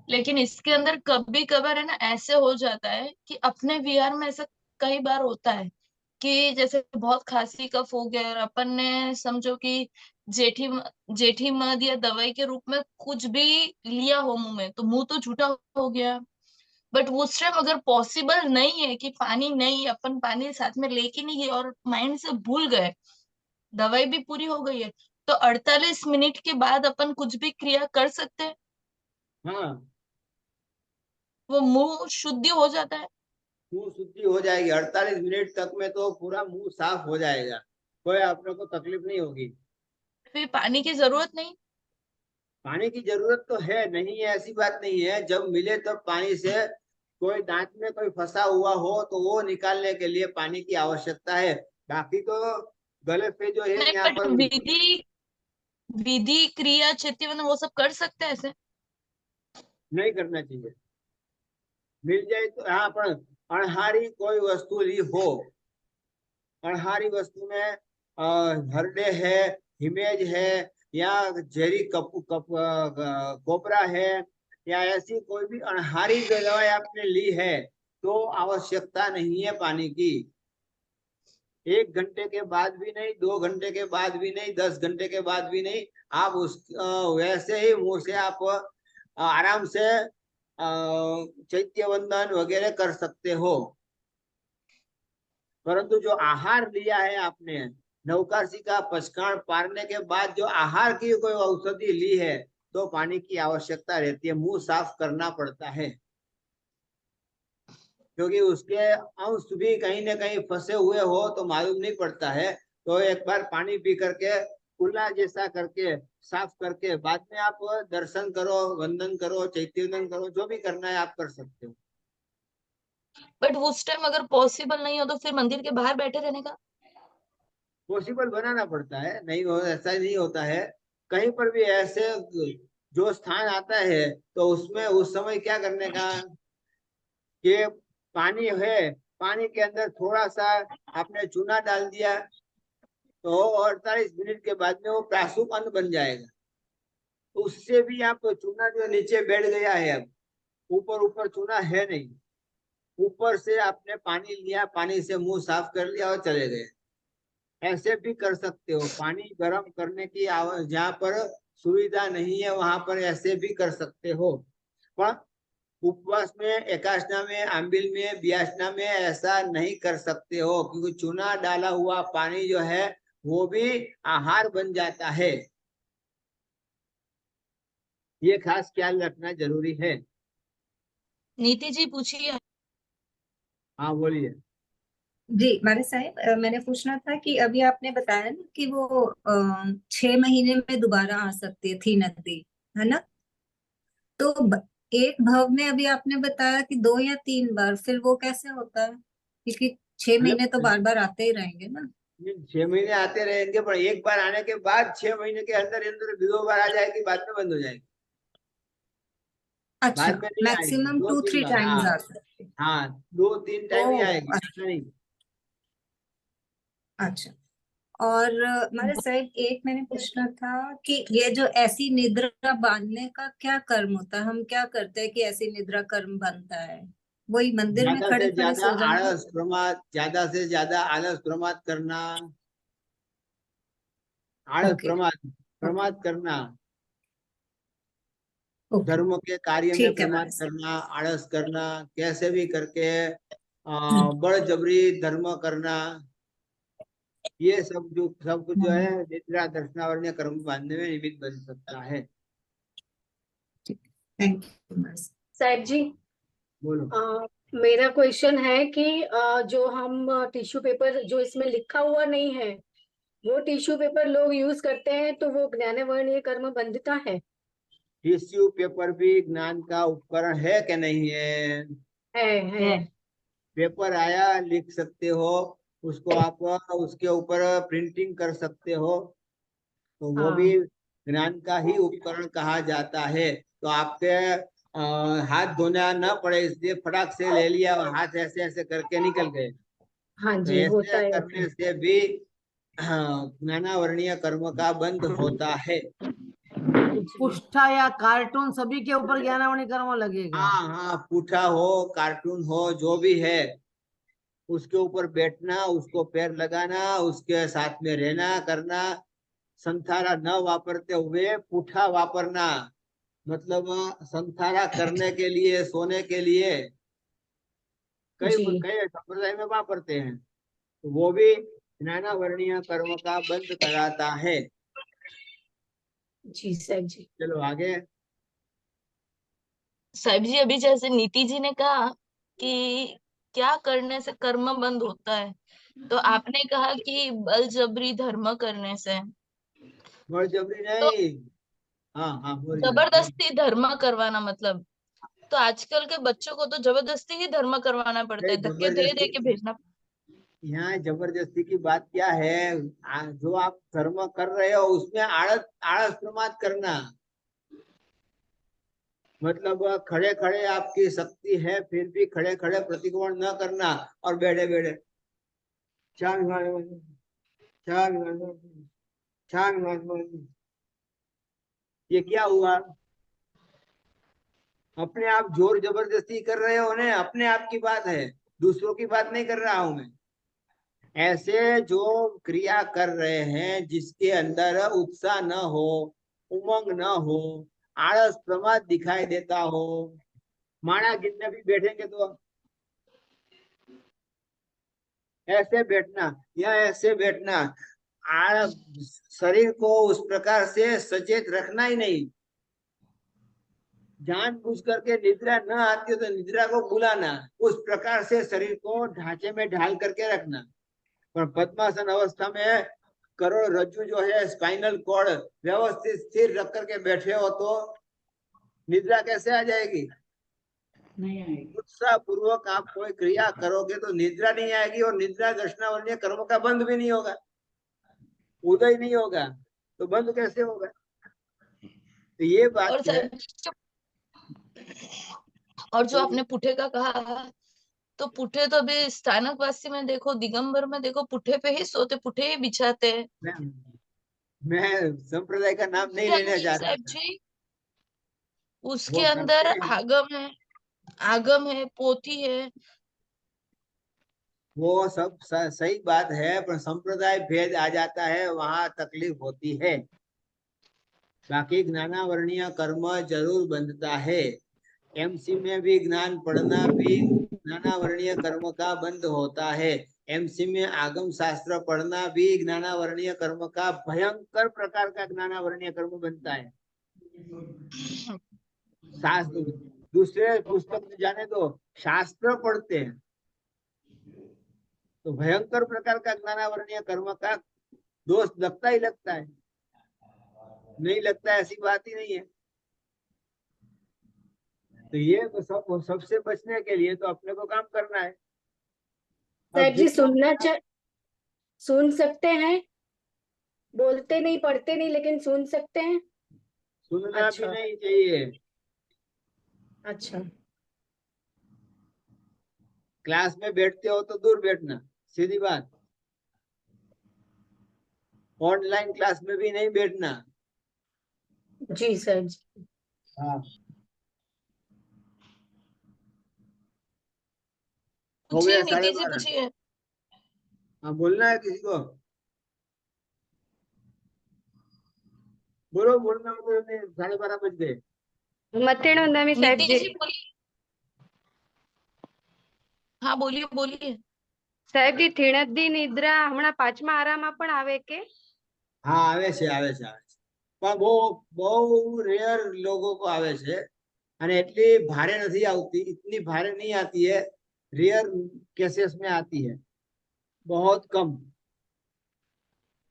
S3: लेकिन इसके अंदर कभी कभार है ना ऐसे हो जाता है कि अपने विहार में ऐसा कई बार होता है कि जैसे बहुत खांसी कफ हो गया और अपन ने समझो कि जेठी जेठी मद या दवाई के रूप में कुछ भी लिया हो मुंह में, तो मुंह तो झूठा हो गया। बट उस टाइम अगर पॉसिबल नहीं है कि पानी नहीं, अपन पानी साथ में लेके नहीं गए और माइंड से भूल गए, दवाई भी पूरी हो गई है, तो 48 मिनट के बाद अपन कुछ भी क्रिया कर सकते हैं,
S1: हाँ,
S3: वो मुंह शुद्धि हो जाता है।
S1: मुंह शुद्धि हो जाएगी 48 मिनट तक में, तो पूरा मुंह साफ हो जाएगा, कोई आपने को तकलीफ नहीं होगी।
S3: फिर पानी की जरूरत नहीं।
S1: पानी की जरूरत तो है नहीं है, ऐसी बात नहीं है, जब मिले तब पानी से, कोई दांत में कोई फंसा हुआ हो तो वो निकालने के लिए पानी की आवश्यकता है। बाकी तो गले पे जो है
S3: नहीं,
S1: यहाँ
S3: बट
S1: पर
S3: विधि विधि क्रिया चित्तवंदन वो सब कर सकते हैं ऐसे?
S1: नहीं करना चाहिए। मिल जाए तो हाँ, पर अणहारी कोई वस्तु ली हो, अणहारी वस्तु में हरडे है, हिमेज है, या झेरी कोपरा है, या ऐसी कोई भी अणहारी जो दवाई आपने ली है, तो आवश्यकता नहीं है पानी की। 1 घंटे के बाद भी नहीं, 2 घंटे के बाद भी नहीं, 10 घंटे के बाद भी नहीं। आप उस वैसे ही मुंह से आप आराम से चैत्य वंदन वगैरह कर सकते हो। परंतु जो आहार लिया है आपने, नवकाशी का पचकाण पारने के बाद जो आहार की कोई औषधि ली है, तो पानी की आवश्यकता रहती है, मुंह साफ करना पड़ता है, क्योंकि उसके अंश भी कहीं ना कहीं फंसे हुए हो तो मालूम नहीं पड़ता है। तो एक बार पानी पी करके कुल्ला जैसा करके साफ करके बाद में आप दर्शन करो, वंदन करो, चैत्यवंदन करो, जो भी करना है आप कर सकते हो।
S3: बट उस टाइम अगर पॉसिबल नहीं हो तो फिर मंदिर के बाहर बैठे रहने का?
S1: पॉसिबल बनाना पड़ता है, नहीं हो ऐसा नहीं होता है। कहीं पर भी ऐसे जो स्थान आता है तो उसमें उस समय क्या करने का कि पानी है, पानी के अंदर थोड़ा सा आपने चूना डाल दिया, तो 48 मिनट के बाद में वो प्रासुप अन्न बन जाएगा। उससे भी आप चूना जो नीचे बैठ गया है, अब ऊपर ऊपर चूना है नहीं, ऊपर से आपने पानी लिया, पानी से मुंह साफ कर लिया और चले गए। ऐसे भी कर सकते हो। पानी गर्म करने की जहाँ पर सुविधा नहीं है वहां पर ऐसे भी कर सकते हो। पर उपवास में, एकादशना में, आंबिल में, बियासना में ऐसा नहीं कर सकते हो, क्योंकि चूना डाला हुआ पानी जो है वो भी आहार बन जाता है। ये खास ख्याल रखना जरूरी है।
S3: नीति जी पूछिए।
S1: हाँ बोलिए।
S5: जी मारे साहब, मैंने पूछना था कि अभी आपने बताया ना कि वो 6 महीने में दोबारा आ सकती थी नदी, है ना? तो एक भाव में अभी आपने बताया कि 2 या 3 बार, फिर वो कैसे होता है? क्योंकि 6 महीने तो बार बार आते ही रहेंगे ना।
S1: 6 महीने आते रहेंगे, पर एक बार आने के बाद 6 महीने के अंदर अंदर 2 बार आ जाएगी, बाद में बंद हो जाएगी।
S5: अच्छा,
S1: बाद में नहीं आएगी,
S5: मैक्सिमम
S1: दो
S5: टू
S1: तीन
S5: थ्री
S1: बार हाँ।
S5: टाइम्स आ सकते।
S1: हाँ, 2-3 टाइम ही
S5: ओह
S1: आएगी, ऐसा नहीं।
S5: अच्छा। और मारे साहब, एक मैंने पूछना था कि ये जो ऐसी निद्रा बांधने का क्या कर्म होता है? हम क्या करते हैं कि ऐसी निद्रा कर्म बनता है? वही मंदिर में
S1: ज्यादा
S5: खड़े
S1: से
S5: खड़े
S1: ज्यादा
S5: सो जाना?
S1: आलस प्रमाद, ज्यादा से ज्यादा आलस प्रमाद करना, आलस
S5: ओके।
S1: प्रमाद
S5: ओके।
S1: प्रमाद करना,
S5: ओके।
S1: धर्म के कार्य में
S5: ठीक है
S1: प्रमाद
S5: मारे साहब।
S1: करना, आलस करना, कैसे भी करके
S5: हम्म।
S1: बड़जबरी धर्म करना, ये सब कुछ जो
S5: हम्म।
S1: है निद्रा दर्शनावर्ण कर्म बांधने में निमित्त बन सकता है।
S5: ठीक। थैंक यू मारे साहब।
S6: साहिब जी,
S1: बोलो।
S6: मेरा क्वेश्चन है कि जो हम टिश्यू पेपर जो इसमें लिखा हुआ नहीं है, वो टिश्यू पेपर लोग यूज करते हैं, तो वो ज्ञानवर्णीय कर्म बंधता है?
S1: टिश्यू पेपर भी ज्ञान का उपकरण है कि नहीं है?
S6: है।
S1: पेपर आया, लिख सकते हो, उसको आप उसके ऊपर प्रिंटिंग कर सकते हो, तो वो भी
S6: हाँ।
S1: ज्ञान का ही उपकरण कहा जाता है। तो आपके हाथ धोना न पड़े इसलिए फटाक से ले लिया और हाथ ऐसे ऐसे करके निकल गए,
S6: हाँ
S1: तो
S6: जी, होता
S1: ऐसे
S6: है
S1: करने
S6: ऐसे।
S1: से भी ज्ञानावर्णीय कर्म का बंध होता है।
S6: जी।
S4: पुष्ठा या कार्टून सभी के ऊपर ज्ञानावणी कर्म लगेगा।
S1: हाँ हाँ, पूठा हो, कार्टून हो, जो भी है, उसके ऊपर बैठना, उसको पैर लगाना, उसके साथ में रहना करना, संथारा न वापरते हुए पूठा वापरना, मतलब संथारा करने के लिए, सोने के लिए कई
S6: जी।
S1: कई संप्रदाय में वापरते हैं, तो वो भी ज्ञानावर्णीय कर्म का बंध कराता है।
S6: जी साहिब जी।
S1: चलो आगे।
S3: साहिब जी, अभी जैसे नीति जी ने कहा कि क्या करने से कर्म बंद होता है, तो आपने कहा कि बलजबरी धर्म करने से।
S1: बड़जबरी
S3: तो
S1: नहीं। हाँ हाँ बोलिए बोलिए।
S3: जबरदस्ती धर्म करवाना मतलब, तो आजकल के बच्चों को तो जबरदस्ती ही धर्म करवाना पड़ता
S1: नहीं,
S3: है, धक्के दे दे
S1: जबरदस्ती
S3: के भेजना।
S1: यहाँ जबरदस्ती की बात क्या है? जो आप कर्म कर रहे हो उसमें आळस आळस प्रमाद करना, मतलब खड़े खड़े आपकी शक्ति है फिर भी खड़े खड़े प्रतिक्रमण न करना और बैठे बैठे चांद चांद चांद, ये क्या हुआ? अपने आप जोर जबरदस्ती कर रहे हो ना, अपने आप की बात है, दूसरों की बात नहीं कर रहा हूं मैं। ऐसे जो क्रिया कर रहे हैं जिसके अंदर उत्साह न हो, उमंग न हो, आलस प्रमाद दिखाई देता हो, माना कितने भी बैठेंगे तो ऐसे बैठना या ऐसे बैठना, शरीर को उस प्रकार से सचेत रखना ही नहीं। जानबूझ करके निद्रा न आती हो तो निद्रा को बुलाना, उस प्रकार से शरीर को ढांचे में ढाल करके रखना। पर पद्मासन अवस्था में करोड़रज्जु जो है स्पाइनल कॉर्ड व्यवस्थित स्थिर रख करके बैठे हो तो निद्रा कैसे आ जाएगी?
S2: नहीं आएगी।
S1: उत्साह पूर्वक आप कोई क्रिया करोगे तो निद्रा नहीं आएगी, और निद्रा दर्शनावल्य कर्म का बंद भी नहीं होगा, उदय नहीं होगा, तो बंद कैसे होगा? तो ये बात
S3: और
S1: है।
S3: और जो आपने पुठे का कहा, तो पुठे तो अभी स्थानक वासी में देखो, दिगंबर में देखो, पुठे पे ही सोते, पुठे ही बिछाते हैं।
S1: मैं संप्रदाय का नाम नहीं लेना चाहता
S3: साहब
S1: था।
S3: जी, उसके
S1: वो
S3: अंदर
S1: करते हैं,
S3: आगम है, पोथी है।
S1: वो सब सही बात है, पर संप्रदाय भेद आ जाता है, वहां तकलीफ होती है। बाकी ज्ञानावरणीय कर्म जरूर बंधता है। एमसी में भी ज्ञान पढ़ना भी ज्ञानावरणीय कर्म का बंध होता है। एमसी में आगम शास्त्र पढ़ना भी ज्ञानावरणीय कर्म का भयंकर प्रकार का ज्ञानावरणीय कर्म बनता है। शास्त्र दूसरे पुस्तक में जाने तो शास्त्र पढ़ते हैं तो भयंकर प्रकार का ज्ञानावरणीय कर्म का दोष लगता ही लगता है, नहीं लगता ऐसी बात ही नहीं है। तो ये सबसे बचने के लिए तो अपने को काम करना है।
S6: साहब जी सुन सकते हैं, बोलते नहीं पढ़ते नहीं लेकिन सुन सकते हैं।
S1: सुनना भी
S6: अच्छा।
S1: नहीं चाहिए।
S6: अच्छा।
S1: क्लास में बैठते हो तो दूर बैठना, सीधी बात। ऑनलाइन क्लास में भी नहीं बैठना।
S6: जी सर जी।
S1: हाँ, हो
S3: पूछिए,
S1: गया
S3: नीति जी
S1: 12:30।
S3: पूछिए।
S1: हाँ, बोलना है किसी को? बोलो, बोलना मतलब 12:30 बज गए।
S7: मथेण नमी साहेब
S3: नीति
S7: जी
S3: जी बोलिए। हाँ बोलिए बोलिए।
S7: साहेब जी थीणदी निद्रा हमणा પાંચમા આરામાં પણ આવે કે?
S1: हाँ, આવે છે આવે છે આવે છે, પણ બહુ રેર लोगों को આવે છે, અને એટલી ભારે નથી આવતી, इतनी भारे नहीं आती है, रेयर केसेस में आती है, बहुत कम।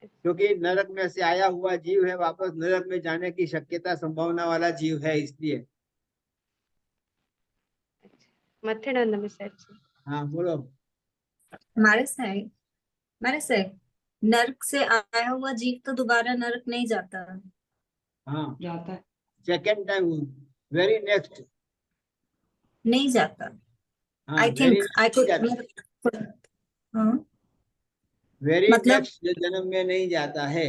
S1: क्योंकि नरक में से आया हुआ जीव है, वापस नरक में जाने की शक्यता संभावना वाला जीव है, इसलिए।
S7: मथेण नमी साहेब जी।
S1: हाँ बोलो।
S5: मारे साहब नरक से आया हुआ जीव तो दोबारा नरक नहीं जाता।
S1: हाँ,
S2: जाता है।
S1: Second time, very next.
S5: नहीं जाता।
S1: हाँ,
S5: I
S1: very
S5: think I could. हाँ,
S1: वेरी
S5: मतलब
S1: नेक्स्ट जन्म में नहीं जाता है।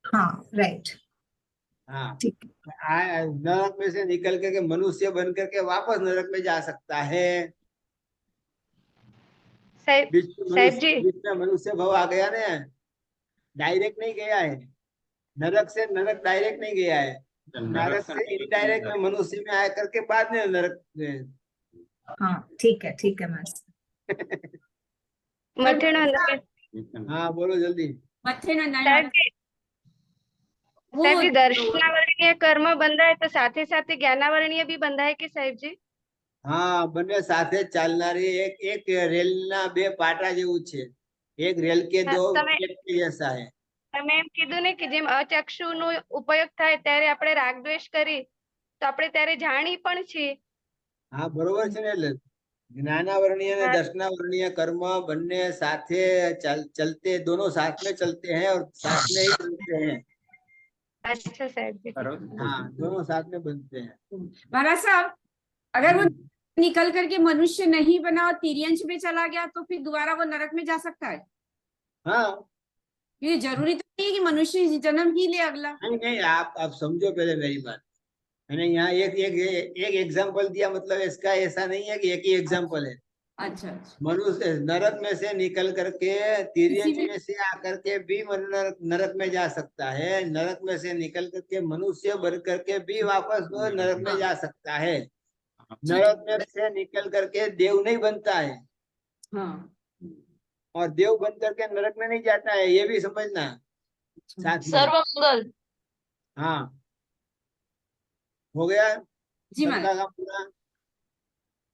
S5: हाँ, राइट।
S1: हाँ,
S5: ठीक।
S1: नरक में से निकल करके मनुष्य बन करके वापस नरक में जा सकता है।
S7: साहेब साहेब जी
S1: बीच में मनुष्य भाव आ गया ना, डायरेक्ट नहीं गया है, नरक से नरक डायरेक्ट नहीं गया है, नरक से इनडायरेक्ट में मनुष्य में आया करके बाद में नरक में।
S5: हाँ, ठीक है मास।
S7: मथेण नमी
S1: हाँ बोलो जल्दी।
S7: साहेब जी दर्शनावरणीय कर्म બંધાય તો સાથે સાથે જ્ઞાનાવરણીય બી બંધાય કે સાહેબ जी?
S1: હા, બંને સાથે ચાલનારી એક રેલના બે પાટા જેવું છે, એક રેલ के दो व्यक्ति जैसा है।
S7: તમે એમ કીધું ને કે જેમ અચક્ષુનો ઉપયોગ થાય ત્યારે આપણે રાગદ્વેષ કરી તો આપણે ત્યારે જાણી પણ છીએ।
S1: હા બરોબર છે ને, એટલે જ્ઞાનાવરણીય અને
S7: हाँ,
S1: દર્શનાવરણીય કર્મ બંને સાથે चलते, दोनों साथ में चलते हैं और साथ में ही बनते हैं।
S7: अच्छा साहब जी।
S1: हाँ, दोनों साथ में बनते हैं।
S8: महाराज साहब, अगर वो निकल करके मनुष्य नहीं बना और तिर्यंश में चला गया तो फिर दोबारा वो नरक में जा सकता है?
S1: हाँ,
S8: ये जरूरी तो नहीं है कि मनुष्य जन्म ही ले अगला।
S1: नहीं नहीं, आप समझो पहले मेरी बात। मैंने यहाँ एक एग्जाम्पल दिया, मतलब इसका ऐसा नहीं है कि एक ही एग्जाम्पल है।
S8: अच्छा अच्छा,
S1: मनुष्य नरक में से निकल करके तिर्यंश
S8: इसी में-
S1: में से आकर के भी नरक में जा सकता है, नरक में से निकल करके मनुष्य बन करके भी वापस वो नरक में जा सकता है। नरक में से निकल करके देव नहीं बनता है,
S8: हाँ
S1: और देव बन करके नरक में नहीं जाता है, ये भी समझना साथ में।
S3: सर्वमंगल।
S1: हाँ, हो गया
S8: जी
S1: सबका
S8: महाराज।
S1: काम पूरा।